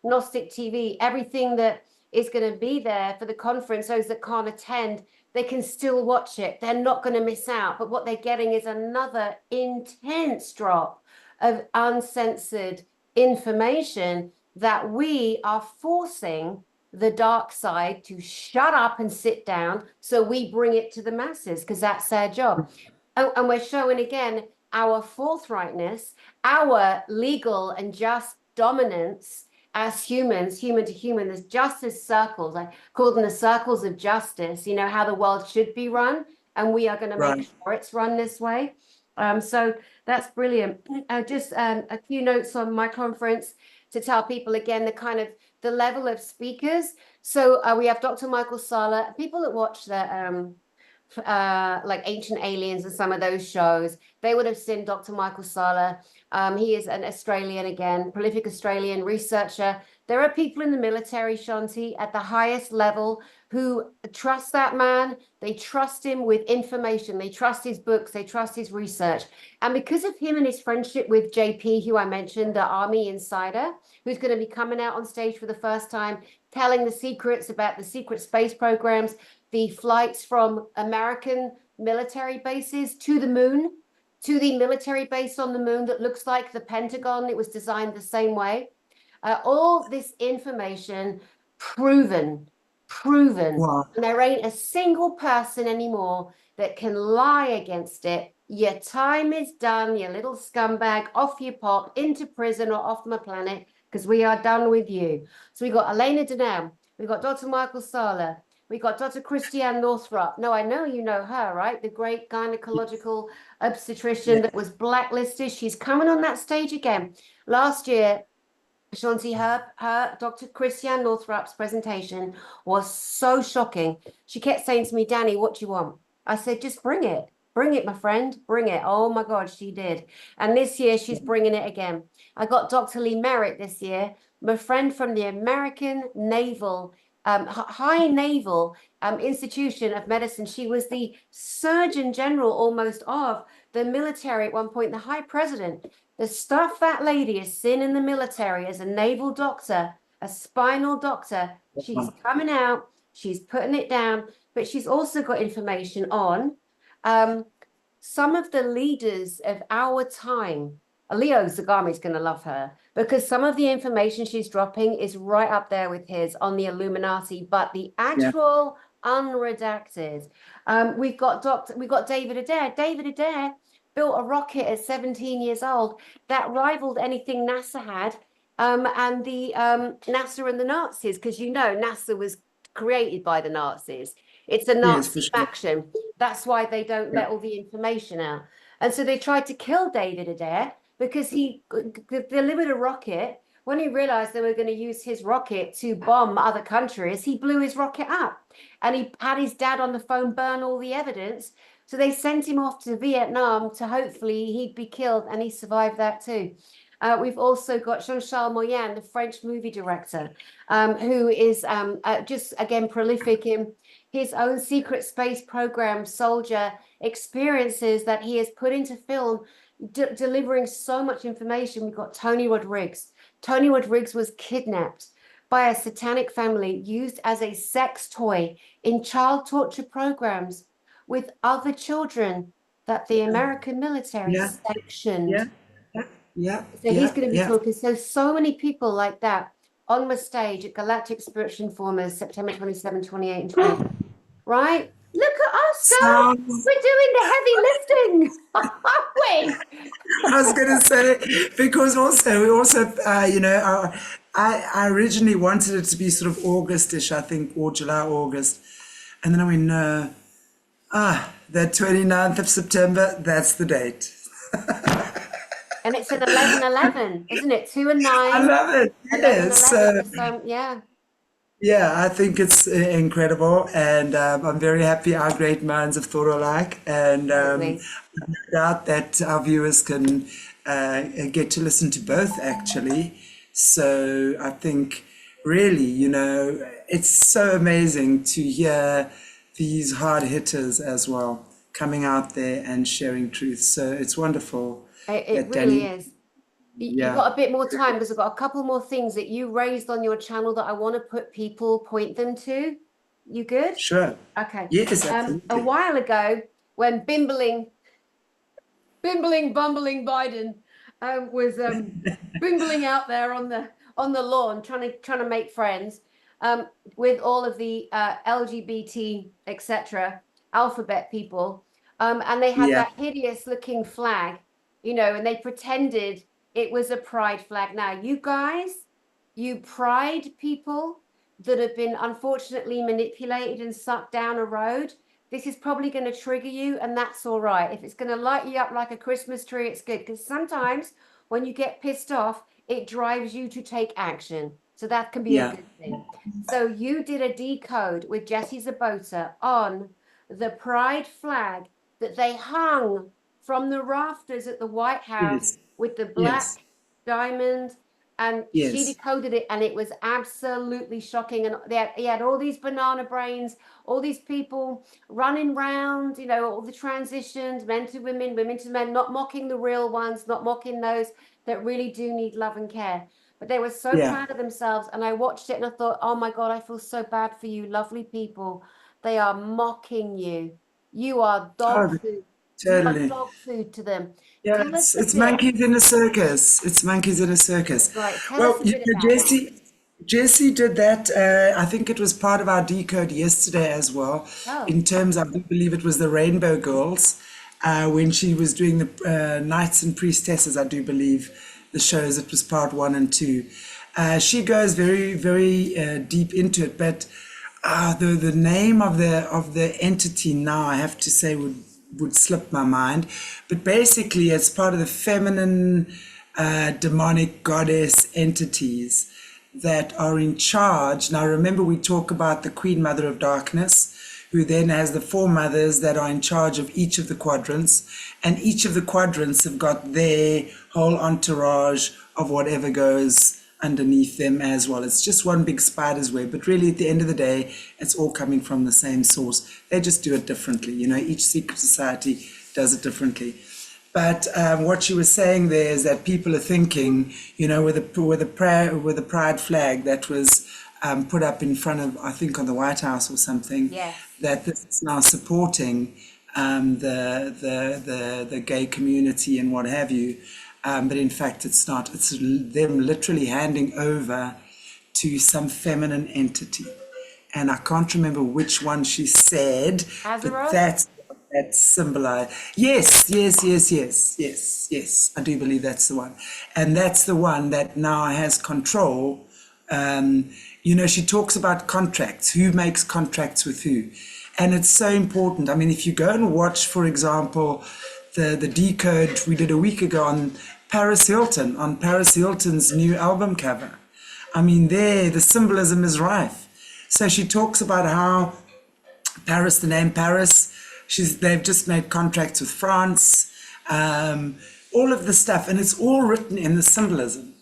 Gnostic TV, everything that is going to be there for the conference. Those that can't attend, they can still watch it. They're not going to miss out. But what they're getting is another intense drop of uncensored information that we are forcing the dark side to shut up and sit down, so we bring it to the masses, because that's their job. And we're showing again our forthrightness, our legal and just dominance as humans, human to human. There's justice circles. I call them the circles of justice, you know, how the world should be run. And we are going to make sure it's run this way. So that's brilliant. Just a few notes on my conference to tell people again the level of speakers. So we have Dr. Michael Sala. People that watch the like Ancient Aliens and some of those shows, they would have seen Dr. Michael Sala. He is an Australian, again, prolific Australian researcher. There are people in the military, Chanti, at the highest level who trust that man. They trust him with information. They trust his books. They trust his research. And because of him and his friendship with JP, who I mentioned, the Army insider, who's going to be coming out on stage for the first time, telling the secrets about the secret space programs, the flights from American military bases to the moon, to the military base on the moon that looks like the Pentagon. It was designed the same way. All this information proven. Wow. And there ain't a single person anymore that can lie against it. Your time is done, you little scumbag. Off you pop, into prison or off my planet, because we are done with you. So we got Elena Denham, we got Dr. Michael Sala, we got Dr. Christiane Northrup. No, I know you know her, right? The great gynecological obstetrician that was blacklisted. She's coming on that stage again. Last year, Chanti, her Dr. Christiane Northrup's presentation was so shocking. She kept saying to me, Dani, what do you want? I said, just bring it. Bring it, my friend. Bring it. Oh, my God, she did. And this year, she's bringing it again. I got Dr. Lee Merritt this year, my friend from the American Naval High Naval Institution of Medicine. She was the Surgeon General almost of the military at one point, the High President. The stuff that lady has seen in the military as a naval doctor, a spinal doctor, she's coming out, she's putting it down, but she's also got information on some of the leaders of our time. Leo Zagami is going to love her, because some of the information she's dropping is right up there with his on the Illuminati, but the actual unredacted. We've got David Adair. David Adair built a rocket at 17 years old that rivaled anything NASA had, and the NASA and the Nazis, because you know NASA was created by the Nazis. It's a Yes, Nazi for sure. faction. That's why they don't let all the information out. And so they tried to kill David Adair because he delivered a rocket. When he realized they were going to use his rocket to bomb other countries, he blew his rocket up. And he had his dad on the phone burn all the evidence. So they sent him off to Vietnam to hopefully he'd be killed, and he survived that too. We've also got Jean-Charles Moyan, the French movie director, who is just, again, prolific in his own secret space program, soldier experiences that he has put into film, delivering so much information. We've got Tony Rodriguez. Tony Rodriguez was kidnapped by a satanic family, used as a sex toy in child torture programs with other children that the American military Yeah, sanctioned. yeah, yeah, So he's going to be yeah. talking. So many people like that on the stage at Galactic Federation Informers, September 27, 28, and 20. Right? Look at us, guys. Sounds, We're doing the heavy lifting, aren't we? I was going to say, because also, we also, you know, I originally wanted it to be sort of Augustish, I think, or July, August. And then I went, no, the 29th of September, that's the date. And it's an 11/11, isn't it? 2 and 9. I love it. 11/11. Yes. So, yeah. Yeah, I think it's incredible, and I'm very happy our great minds have thought alike, and Absolutely. no doubt that our viewers can get to listen to both actually. So I think really, you know, it's so amazing to hear these hard hitters as well coming out there and sharing truth. So it's wonderful It that really Dani, is. You've yeah, got a bit more time because I've got a couple more things that you raised on your channel that I want to point them to. You good? sure. Okay. Yes, A absolutely. while ago, when bumbling Biden was bimbling out there on the lawn trying to make friends with all of the LGBT etc. alphabet people, and they had Yeah, that hideous looking flag, you know, and they pretended it was a pride flag. Now, you guys, you pride people that have been unfortunately manipulated and sucked down a road, this is probably going to trigger you, and that's all right. If it's going to light you up like a Christmas tree, it's good, because sometimes when you get pissed off, it drives you to take action. So that can be a yeah, good thing. So you did a decode with Jesse Zabota on the pride flag that they hung from the rafters at the White House yes, with the black yes, diamond, and she yes, decoded it, and it was absolutely shocking. And he had all these banana brains, all these people running round, you know, all the transitions, men to women, women to men, not mocking the real ones, not mocking those that really do need love and care. But they were so yeah. proud of themselves. And I watched it and I thought, oh my God, I feel so bad for you, lovely people. They are mocking you. You are dog Oh, food. You are totally. dog food to them. Yeah, Tell us a it's bit. monkeys in a circus. It's monkeys in a circus. Right. Tell Well, us a you bit know, about that. Jesse did that. I think it was part of our decode yesterday as well. Oh, In terms, I do believe it was the Rainbow Girls when she was doing the Knights and Priestesses. I do believe the shows. It was part 1 and 2. She goes very, very deep into it, but the name of the entity now, I have to say, would slip my mind, but basically it's part of the feminine demonic goddess entities that are in charge. Now remember, we talk about the Queen Mother of Darkness, who then has the 4 mothers that are in charge of each of the quadrants, and each of the quadrants have got their whole entourage of whatever goes underneath them as well. It's just one big spider's web, but really at the end of the day, it's all coming from the same source. They just do it differently. You know, each secret society does it differently. But what she was saying there is that people are thinking, you know, with the pride flag that was put up in front of, I think, on the White House or something, yes. that this is now supporting the gay community and what have you. But in fact, it's not. It's them literally handing over to some feminine entity. And I can't remember which one she said, but Azeroth? that's what that symbolized. Yes. I do believe that's the one. And that's the one that now has control. You know, she talks about contracts, who makes contracts with who. And it's so important. I mean, if you go and watch, for example, the decode we did a week ago on Paris Hilton's new album cover. I mean, there, the symbolism is rife. So she talks about how Paris, the name Paris, they've just made contracts with France, all of the stuff, and it's all written in the symbolism.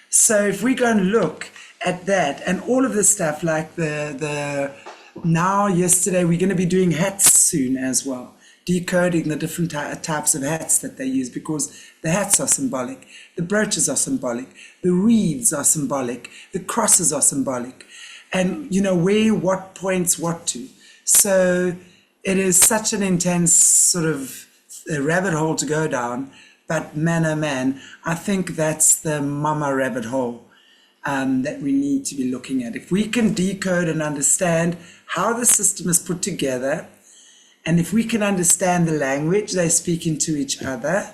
So if we go and look at that and all of the stuff, like yesterday, we're going to be doing hats soon as well, decoding the different types of hats that they use, because the hats are symbolic, the brooches are symbolic, the wreaths are symbolic, the crosses are symbolic, and where what points what to. So it is such an intense sort of rabbit hole to go down, but man, oh man, I think that's the mama rabbit hole that we need to be looking at. If we can decode and understand how the system is put together, and if we can understand the language they speak into each other,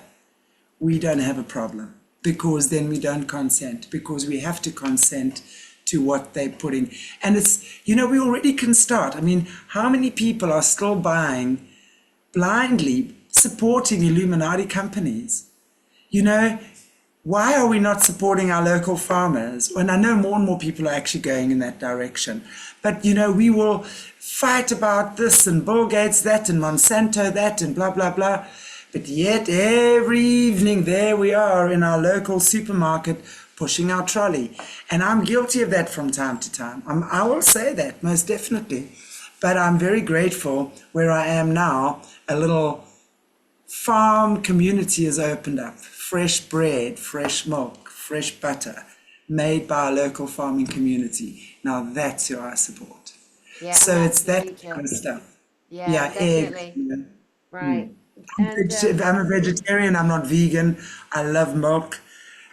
we don't have a problem, because then we don't consent, because we have to consent to what they're putting. And it's, we already can start. I mean, how many people are still buying, blindly supporting Illuminati companies? Why are we not supporting our local farmers? And I know more and more people are actually going in that direction. But, we will fight about this and Bill Gates that and Monsanto that and blah, blah, blah. But yet every evening there we are in our local supermarket pushing our trolley. And I'm guilty of that from time to time. I will say that, most definitely. But I'm very grateful where I am now. A little farm community has opened up. Fresh bread, fresh milk, fresh butter, made by a local farming community. Now that's who I support. Yeah, so it's that kind of stuff. Yeah, definitely. Egg, right. I'm a vegetarian, I'm not vegan. I love milk,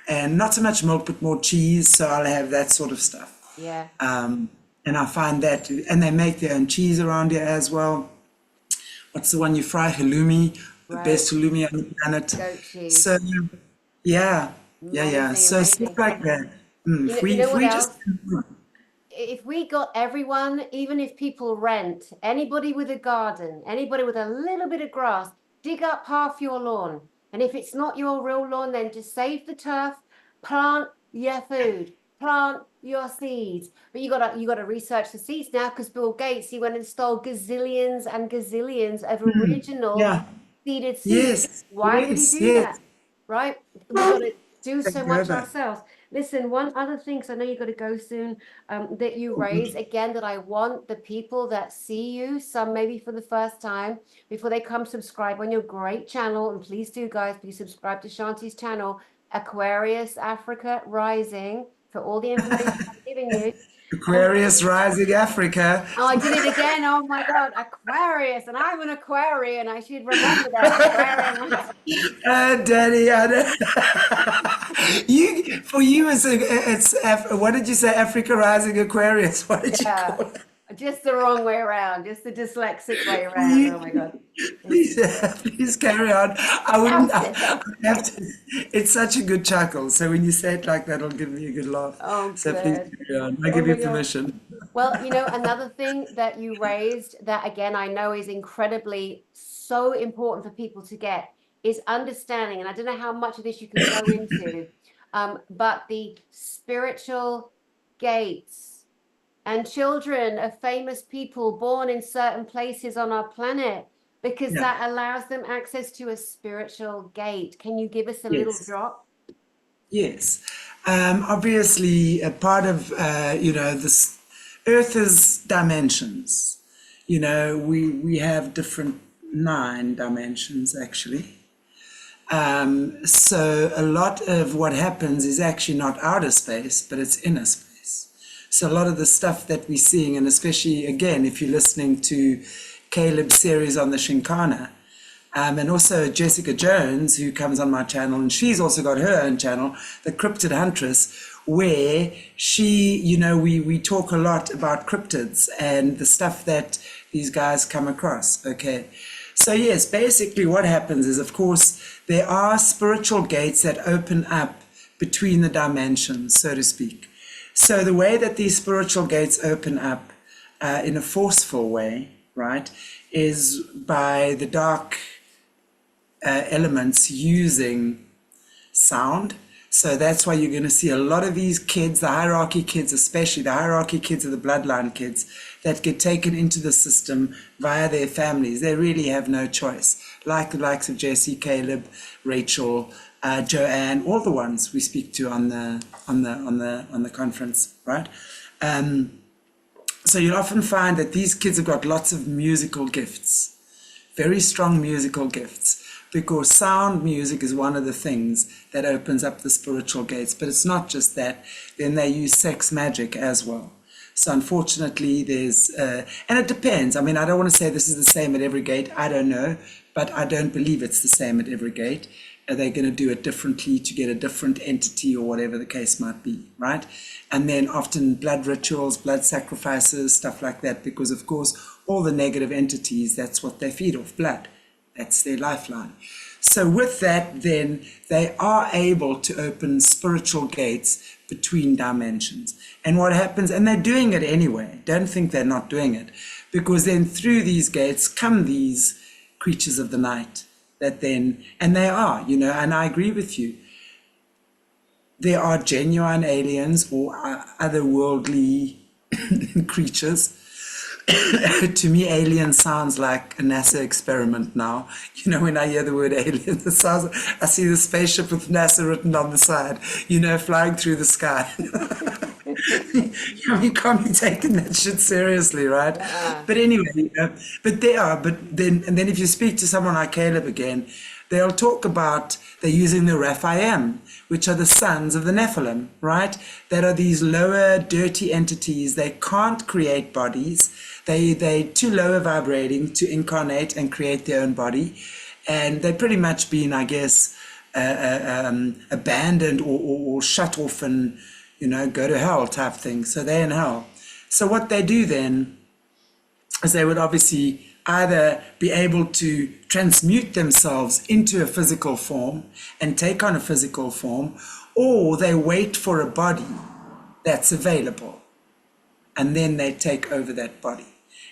and not so much milk, but more cheese. So I'll have that sort of stuff. Yeah. And I find that, and they make their own cheese around here as well. What's the one you fry? Halloumi. The best halloumi on the planet. Goat cheese. So, yeah. So stuff like that. If we got everyone, even if people rent, anybody with a garden, anybody with a little bit of grass, dig up half your lawn. And if it's not your real lawn, then just save the turf, plant your food, plant your seeds. But you gotta research the seeds now, because Bill Gates, he went and stole gazillions and gazillions of original seeded seeds. Yes. Why did he do that? Right? We've got to do so much ourselves. Listen, one other thing, because I know you've got to go soon, that you raise, again, that I want the people that see you, some maybe for the first time, before they come subscribe on your great channel. And please do, guys, please subscribe to Chanti's channel, Aquarius Africa Rising, for all the information I'm giving you. Aquarius Rising Africa. Oh, I did it again. Oh my God, Aquarius, and I'm an Aquarian. I should remember that. Dani, for you, it's what did you say? Africa Rising Aquarius. What did you call it? Just the wrong way around, just the dyslexic way around. Oh my God. Please carry on. I have to. It's such a good chuckle. So when you say it like that, it'll give me a good laugh. Oh, so good. Please carry on. I give you permission. Well, another thing that you raised that, again, I know is incredibly so important for people to get is understanding. And I don't know how much of this you can go into, but the spiritual gates and children of famous people born in certain places on our planet, because that allows them access to a spiritual gate. Can you give us a little drop? Yes. Obviously, a part of, this Earth's dimensions. We have different 9 dimensions, actually. So a lot of what happens is actually not outer space, but it's inner space. So a lot of the stuff that we're seeing, and especially, again, if you're listening to Caleb's series on the Shinkana, and also Jessica Jones, who comes on my channel, and she's also got her own channel, The Cryptid Huntress, where she, we talk a lot about cryptids and the stuff that these guys come across, okay? So yes, basically what happens is, of course, there are spiritual gates that open up between the dimensions, so to speak. So the way that these spiritual gates open up in a forceful way, right, is by the dark elements using sound. So that's why you're going to see a lot of these kids, the hierarchy kids, especially the hierarchy kids are the bloodline kids that get taken into the system via their families. They really have no choice. Like the likes of Jesse, Caleb, Rachel, Joanne, all the ones we speak to on the conference, right? So you'll often find that these kids have got lots of musical gifts, very strong musical gifts, because sound music is one of the things that opens up the spiritual gates. But it's not just that. Then they use sex magic as well. So unfortunately, there's, and it depends. I mean, I don't want to say this is the same at every gate. I don't know, but I don't believe it's the same at every gate. Are they going to do it differently to get a different entity or whatever the case might be, right? And then often blood rituals, blood sacrifices, stuff like that, because of course, all the negative entities, that's what they feed off, blood. That's their lifeline. So with that, then they are able to open spiritual gates between dimensions. And what happens, and they're doing it anyway, don't think they're not doing it, because then through these gates come these creatures of the night that then, and they are, you know, and I agree with you. There are genuine aliens or otherworldly creatures. To me, alien sounds like a NASA experiment now. You know, when I hear the word alien, it sounds, I see the spaceship with NASA written on the side, you know, flying through the sky. You can't be taking that shit seriously, right? But anyway, but they are. But then, and then if you speak to someone like Caleb again, they'll talk about they're using the Raphaim, which are the sons of the Nephilim, right? That are these lower, dirty entities. They can't create bodies. They're too lower vibrating to incarnate and create their own body. And they've pretty much been, I guess, abandoned or shut off and, you know, go to hell type thing. So they're in hell. So what they do then is they would obviously either be able to transmute themselves into a physical form and take on a physical form, or they wait for a body that's available and then they take over that body.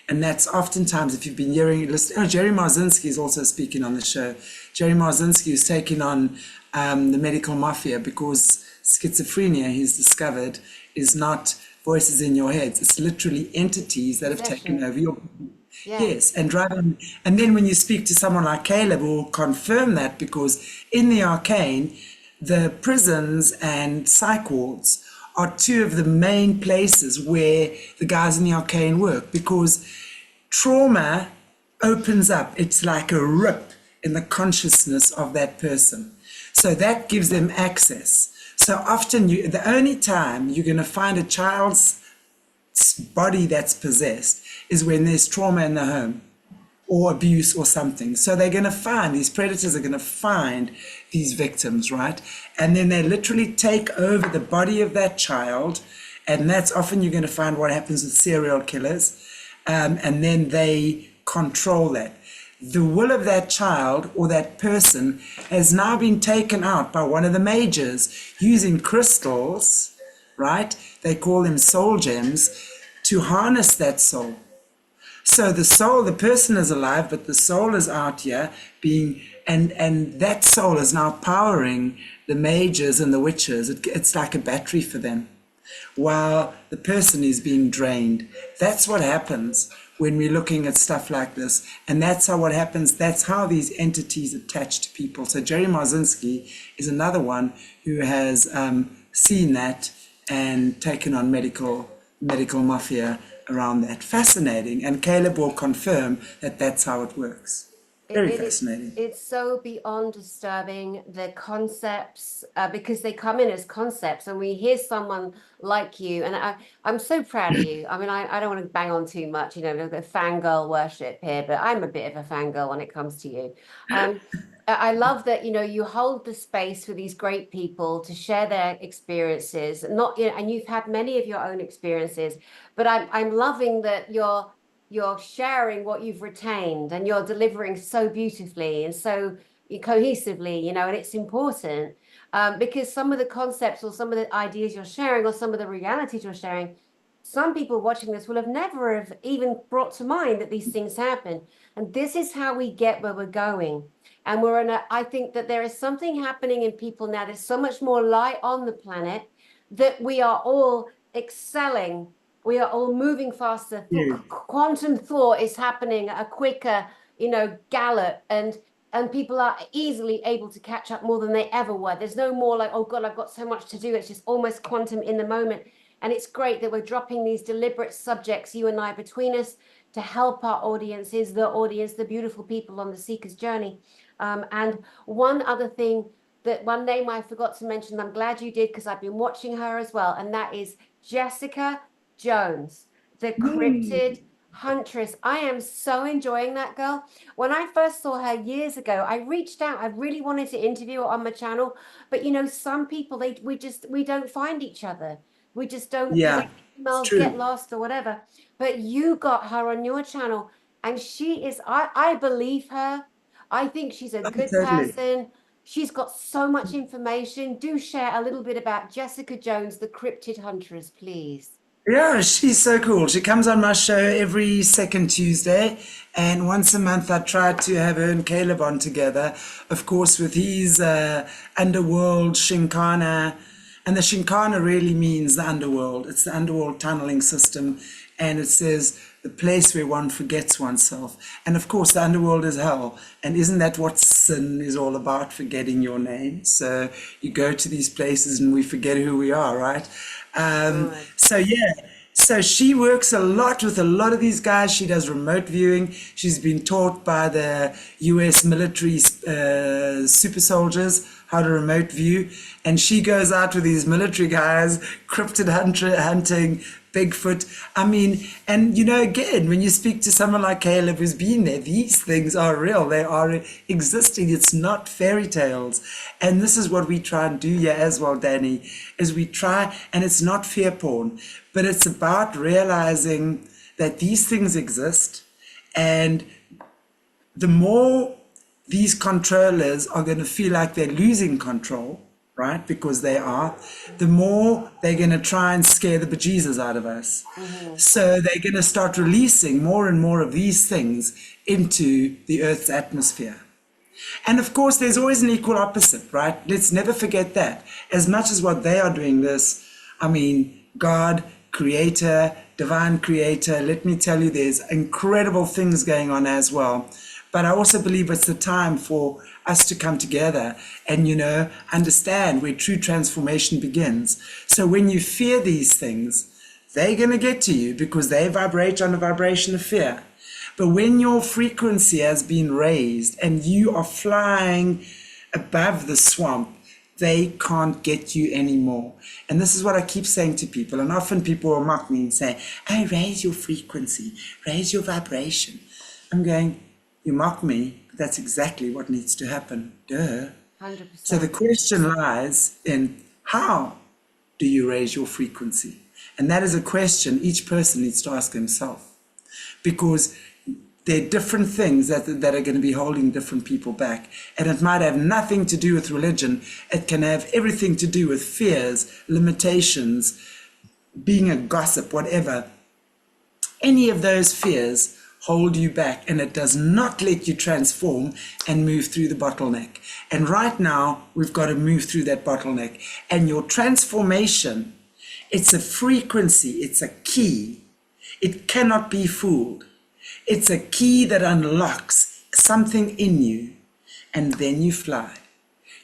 And that's oftentimes, if you've been listening, Jerry Marzinski is also speaking on the show. Jerry Marzinski is taking on the medical mafia, because schizophrenia, he's discovered, is not voices in your heads. It's literally entities that have taken over your body. Yeah. Yes, and driving. And then when you speak to someone like Caleb, will confirm that, because in the arcane, the prisons and psych wards are two of the main places where the guys in the arcane work, because trauma opens up. It's like a rip in the consciousness of that person. So that gives them access. So often, the only time you're going to find a child's body that's possessed is when there's trauma in the home or abuse or something. So they're going to find, these predators are going to find these victims, right? And then they literally take over the body of that child. And that's often you're going to find what happens with serial killers. And then they control that. The will of that child or that person has now been taken out by one of the majors using crystals, right? They call them soul gems, to harness that soul. So the soul, the person is alive, but the soul is out here being, and that soul is now powering the mages and the witches. It's like a battery for them, while the person is being drained. That's what happens when we're looking at stuff like this. And that's how what happens, that's how these entities attach to people. So Jerry Marzinski is another one who has seen that and taken on medical mafia around that. Fascinating. And Caleb will confirm that that's how it works. Very fascinating. It's so beyond disturbing, the concepts, because they come in as concepts, and we hear someone like you, and I'm so proud of you. I mean, I don't want to bang on too much, you know, the fangirl worship here, but I'm a bit of a fangirl when it comes to you. I love that, you know, you hold the space for these great people to share their experiences, not, you know, and you've had many of your own experiences, but I'm loving that you're sharing what you've retained, and you're delivering so beautifully and so cohesively, you know, and it's important because some of the concepts or some of the ideas you're sharing or some of the realities you're sharing some people watching this will have never have even brought to mind that these things happen. And this is how we get where we're going. And I think that there is something happening in people now. There's so much more light on the planet that we are all excelling. We are all moving faster. Yeah. Quantum thought is happening at a quicker, gallop, and people are easily able to catch up more than they ever were. There's no more like, oh God, I've got so much to do. It's just almost quantum in the moment. And it's great that we're dropping these deliberate subjects, you and I, between us, to help our audiences, the beautiful people on the Seeker's Journey. And one other thing, that one name I forgot to mention, I'm glad you did, because I've been watching her as well, and that is Jessica Jones, the cryptid huntress. I am so enjoying that girl. When I first saw her years ago, I reached out. I really wanted to interview her on my channel, but some people, we don't find each other. We just don't. Yeah, Emails get lost or whatever. But you got her on your channel, and she is. I believe her. I think she's a good person. She's got so much information. Do share a little bit about Jessica Jones, the cryptid huntress, please. Yeah, she's so cool. She comes on my show every second Tuesday, and once a month I try to have her and Caleb on together, of course, with his underworld Shinkana. And the Shinkana really means the underworld. It's the underworld tunneling system, and it says the place where one forgets oneself. And of course, the underworld is hell. And isn't that what sin is all about? Forgetting your name. So you go to these places and we forget who we are, right? So yeah, so she works a lot with a lot of these guys. She does remote viewing. She's been taught by the US military super soldiers how to remote view. And she goes out with these military guys, cryptid hunting, Bigfoot. I mean, and again, when you speak to someone like Caleb who's been there, these things are real. They are existing. It's not fairy tales. And this is what we try and do here as well, Dani, is we try, and it's not fear porn, but it's about realizing that these things exist. And the more these controllers are going to feel like they're losing control, right? Because they are, the more they're going to try and scare the bejesus out of us. So they're going to start releasing more and more of these things into the Earth's atmosphere. And of course, there's always an equal opposite, right? Let's never forget that. As much as what they are doing this, I mean, God, creator, divine creator, let me tell you, there's incredible things going on as well. But I also believe it's the time for us to come together and, understand where true transformation begins. So when you fear these things, they're going to get to you because they vibrate on a vibration of fear. But when your frequency has been raised and you are flying above the swamp, they can't get you anymore. And this is what I keep saying to people. And often people will mock me and say, oh, raise your frequency, raise your vibration. I'm going, you mock me, but that's exactly what needs to happen. Duh. 100%. So the question lies in how do you raise your frequency? And that is a question each person needs to ask himself. Because there are different things that are going to be holding different people back. And it might have nothing to do with religion. It can have everything to do with fears, limitations, being a gossip, whatever. Any of those fears hold you back, and it does not let you transform and move through the bottleneck. And right now, we've got to move through that bottleneck. And your transformation, it's a frequency, it's a key. It cannot be fooled. It's a key that unlocks something in you, and then you fly.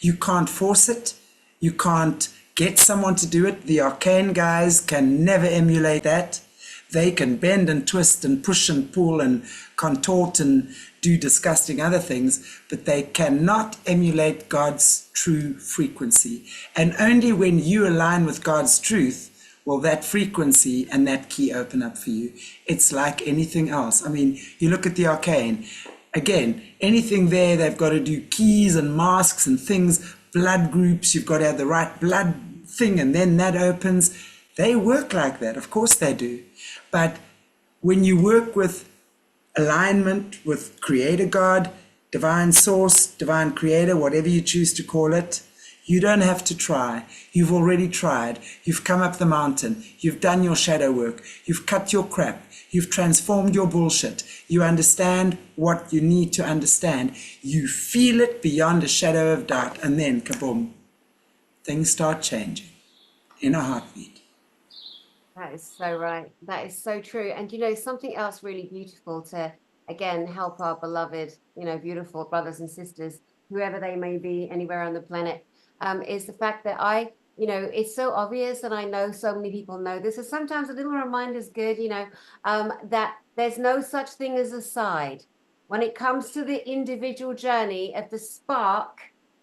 You can't force it. You can't get someone to do it. The arcane guys can never emulate that. They can bend and twist and push and pull and contort and do disgusting other things, but they cannot emulate God's true frequency. And only when you align with God's truth will that frequency and that key open up for you. It's like anything else. I mean, you look at the arcane. Again, anything there, they've got to do keys and masks and things, blood groups. You've got to have the right blood thing, and then that opens. They work like that. Of course they do. But when you work with alignment with Creator God, divine source, divine creator, whatever you choose to call it, You don't have to try. You've already tried. You've come up the mountain. You've done your shadow work. You've cut your crap. You've transformed your bullshit. You understand what you need to understand. You feel it beyond a shadow of doubt. And then, kaboom, things start changing in a heartbeat. That is so right. That is so true. And, you know, something else really beautiful to, again, help our beloved, you know, beautiful brothers and sisters, whoever they may be anywhere on the planet, is the fact that you know, it's so obvious, and I know so many people know this, is sometimes a little reminder is good, you know, that there's no such thing as a side. When it comes to the individual journey of the spark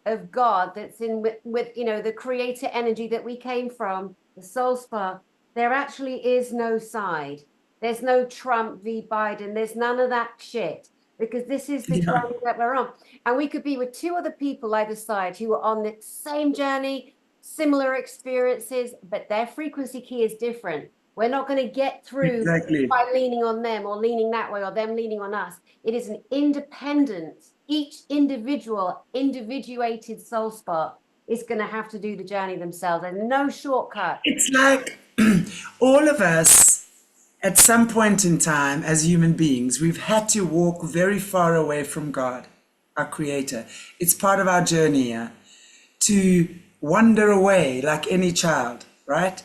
of God that's in with you know, the creator energy that we came from, the soul spark, there actually is no side. There's no Trump v. Biden. There's none of that shit, because this is the journey that we're on. And we could be with two other people either side who are on the same journey, similar experiences, but their frequency key is different. We're not going to get through by leaning on them or leaning that way or them leaning on us. It is an independent, each individual, individuated soul spark is going to have to do the journey themselves. There's no shortcut. It's like all of us, at some point in time, as human beings, we've had to walk very far away from God, our creator. It's part of our journey here, to wander away like any child, right?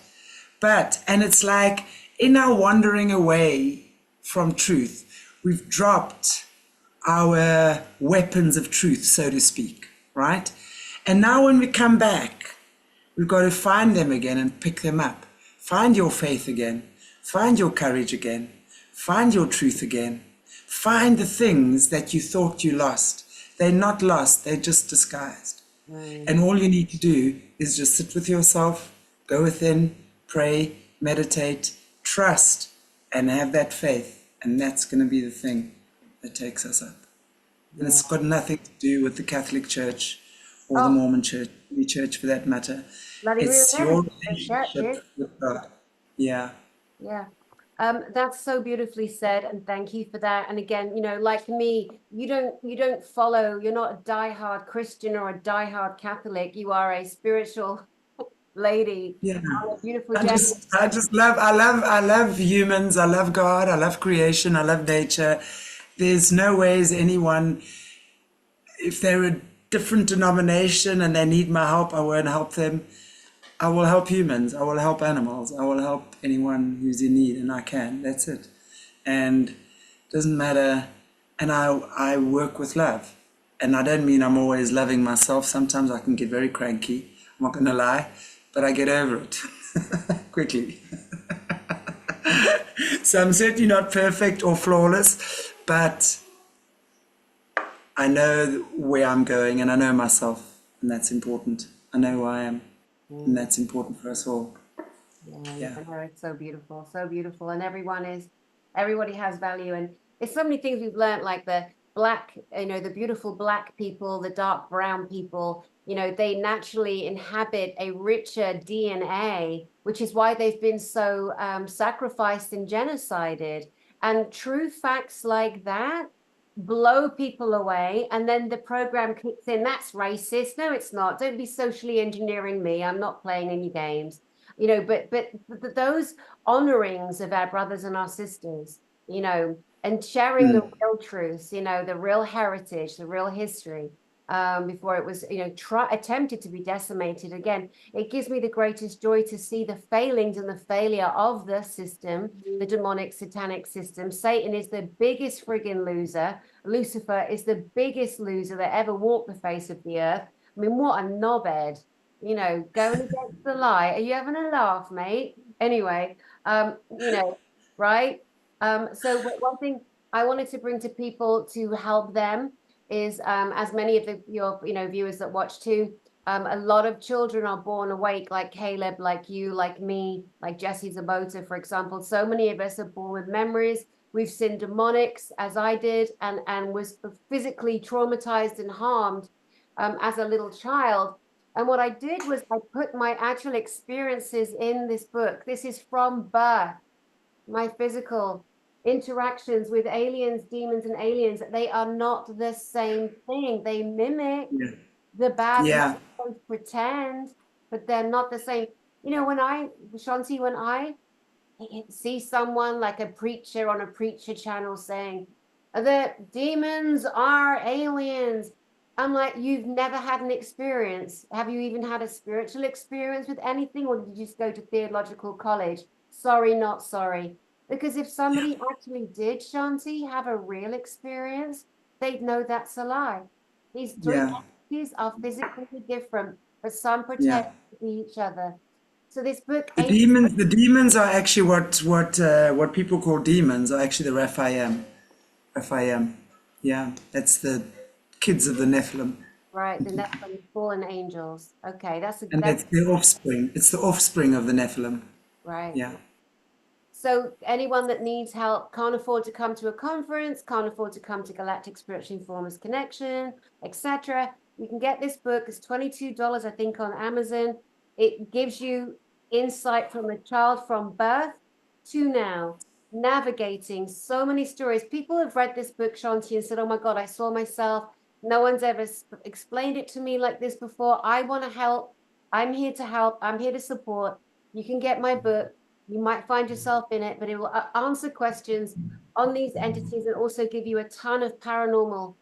And it's like in our wandering away from truth, we've dropped our weapons of truth, so to speak, right? And now when we come back, we've got to find them again and pick them up. Find your faith again. Find your courage again. Find your truth again. Find the things that you thought you lost. They're not lost, they're just disguised. And all you need to do is just sit with yourself, go within, pray, meditate, trust, and have that faith. And that's going to be the thing that takes us up. And it's got nothing to do with the Catholic Church or the Mormon Church, any church for that matter. It's your relationship with God. Yeah. Yeah. That's so beautifully said, and thank you for that. And again, you know, like me, you don't follow, you're not a diehard Christian or a diehard Catholic. You are a spiritual lady. Yeah. Beautiful. I love humans. I love God. I love creation. I love nature. There's no ways anyone, if they're a different denomination and they need my help, I won't help them. I will help humans. I will help animals. I will help anyone who's in need, and I can. That's it. And it doesn't matter. And I work with love. And I don't mean I'm always loving myself. Sometimes I can get very cranky. I'm not going to lie, but I get over it quickly. So I'm certainly not perfect or flawless, but I know where I'm going, and I know myself, and that's important. I know who I am. And that's important for us all. Yeah. It's so beautiful, and everybody has value, and there's so many things we've learned, like the black, you know, the beautiful black people, the dark brown people, you know, they naturally inhabit a richer DNA, which is why they've been so sacrificed and genocided. And true facts like that blow people away, and then the program kicks in. That's racist. No, it's not. Don't be socially engineering me. I'm not playing any games, you know. But those honorings of our brothers and our sisters, you know, and sharing the real truths, you know, the real heritage, the real history, before it was, you know, attempted to be decimated again. It gives me the greatest joy to see the failings and the failure of the system, the demonic satanic system. Satan is the biggest friggin' loser. Lucifer is the biggest loser that ever walked the face of the earth. I mean, what a knobhead, you know, going against the lie. Are you having a laugh, mate? Anyway, you know, right? So one thing I wanted to bring to people to help them is, as many of your viewers that watch too, a lot of children are born awake, like Caleb, like you, like me, like Jesse Zabota, for example. So many of us are born with memories. We've seen demonics, as I did, and was physically traumatized and harmed as a little child. And what I did was I put my actual experiences in this book. This is from birth, my physical interactions with aliens, demons, and aliens. They are not the same thing. They mimic, The bad Yeah. ones pretend, but they're not the same. You know, Chanti, when I see someone like a preacher on a preacher channel saying that demons are aliens, I'm like, you've never had an experience. Have you even had a spiritual experience with anything, or did you just go to theological college? Sorry, not sorry. Because if somebody actually did, Shanti, have a real experience, they'd know that's a lie. These three Yeah. entities are physically different, but some pretend Yeah. to be each other. So this book, The demons are actually what people call demons are actually the Raphaim. Raphaim. Yeah, that's the kids of the Nephilim. right, then that's when fallen angels. Okay, that's And that's the offspring. It's the offspring of the Nephilim. right. Yeah. So anyone that needs help, can't afford to come to a conference, can't afford to come to Galactic Spiritual Informers Connection, etc., you can get this book. It's $22, I think, on Amazon. It gives you insight from a child from birth to now, navigating so many stories. People have read this book, Shanti, and said, oh my God, I saw myself. No one's ever explained it to me like this before. I want to help. I'm here to help. I'm here to support. You can get my book. You might find yourself in it, but it will answer questions on these entities and also give you a ton of paranormal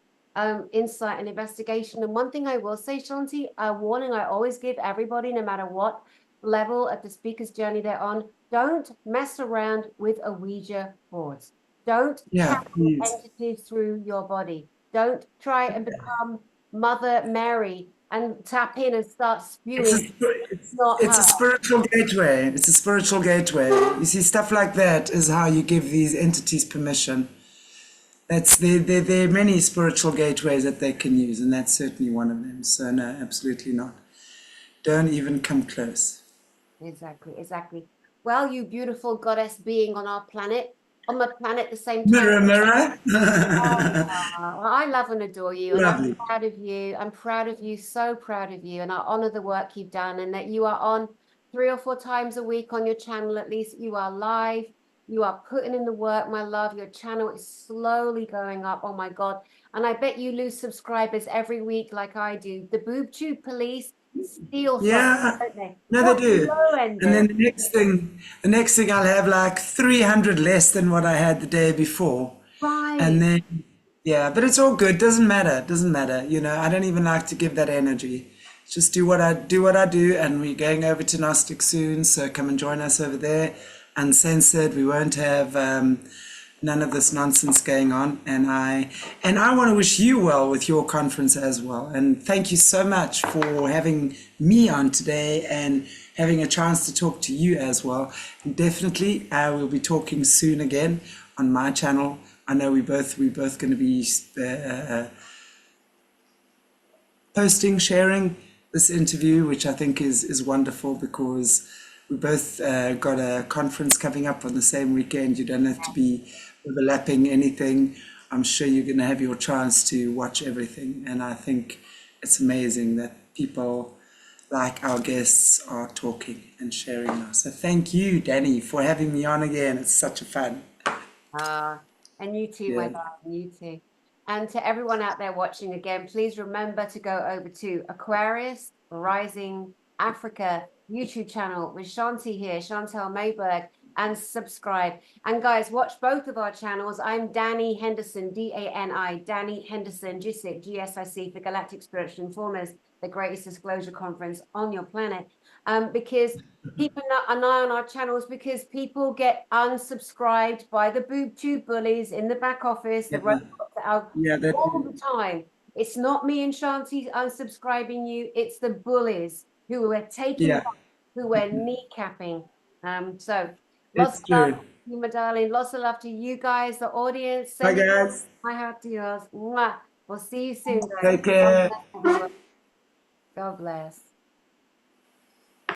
insight and investigation. And one thing I will say, Shanti, a warning I always give everybody, no matter what level of the speaker's journey they're on, don't mess around with a Ouija board. Don't Yeah, channel please. entities through your body. Don't try and become Mother Mary and tap in and start spewing. It's a spiritual gateway. It's a spiritual gateway. You see, stuff like that is how you give these entities permission. There are many spiritual gateways that they can use, and that's certainly one of them. So no, absolutely not. Don't even come close. Exactly. Well, you beautiful goddess being on the planet at the same time. Mirror, mirror. I love and adore you, and Lovely. I'm proud of you. I'm proud of you, so proud of you, and I honor the work you've done, and that you are on 3 or 4 times a week on your channel. At least you are live. You are putting in the work, my love. Your channel is slowly going up. Oh my God. And I bet you lose subscribers every week like I do. The boob tube police steal from, Yeah, don't they? no, What they do. And then low-enders. the next thing I'll have like 300 less than what I had the day before. And Right. then, yeah, but it's all good. Doesn't matter. Doesn't matter. You know, I don't even like to give that energy. Just do what I do, and we're going over to Gnostic soon. So come and join us over there, uncensored. We won't have none of this nonsense going on. And I want to wish you well with your conference as well. And thank you so much for having me on today and having a chance to talk to you as well. And definitely, we'll be talking soon again on my channel. I know we're both going to be posting, sharing this interview, which I think is wonderful, because we both got a conference coming up on the same weekend. You don't have to be overlapping anything. I'm sure you're going to have your chance to watch everything, and I think it's amazing that people like our guests are talking and sharing now. So thank you, Dani, for having me on again. It's such a fun. And you too, my darling, you too. And to everyone out there watching again, please remember to go over to Aquarius Rising Africa YouTube channel with Chanti here, Chantelle Meyburgh, and subscribe. And guys, watch both of our channels. I'm Dani Henderson, D-A-N-I, Dani Henderson, GSIC, GSIC, for Galactic Spiritual Informers, the greatest disclosure conference on your planet. Because keep an eye on our channels, because people get unsubscribed by the boob tube bullies in the back office, the robots out all the time. It's not me and Shanti unsubscribing you, it's the bullies who are taking who are kneecapping. So lots of love to you, my darling. Lots of love to you guys, the audience. Bye, guys. My heart to yours. Mwah. We'll see you soon, guys. Take care. God bless.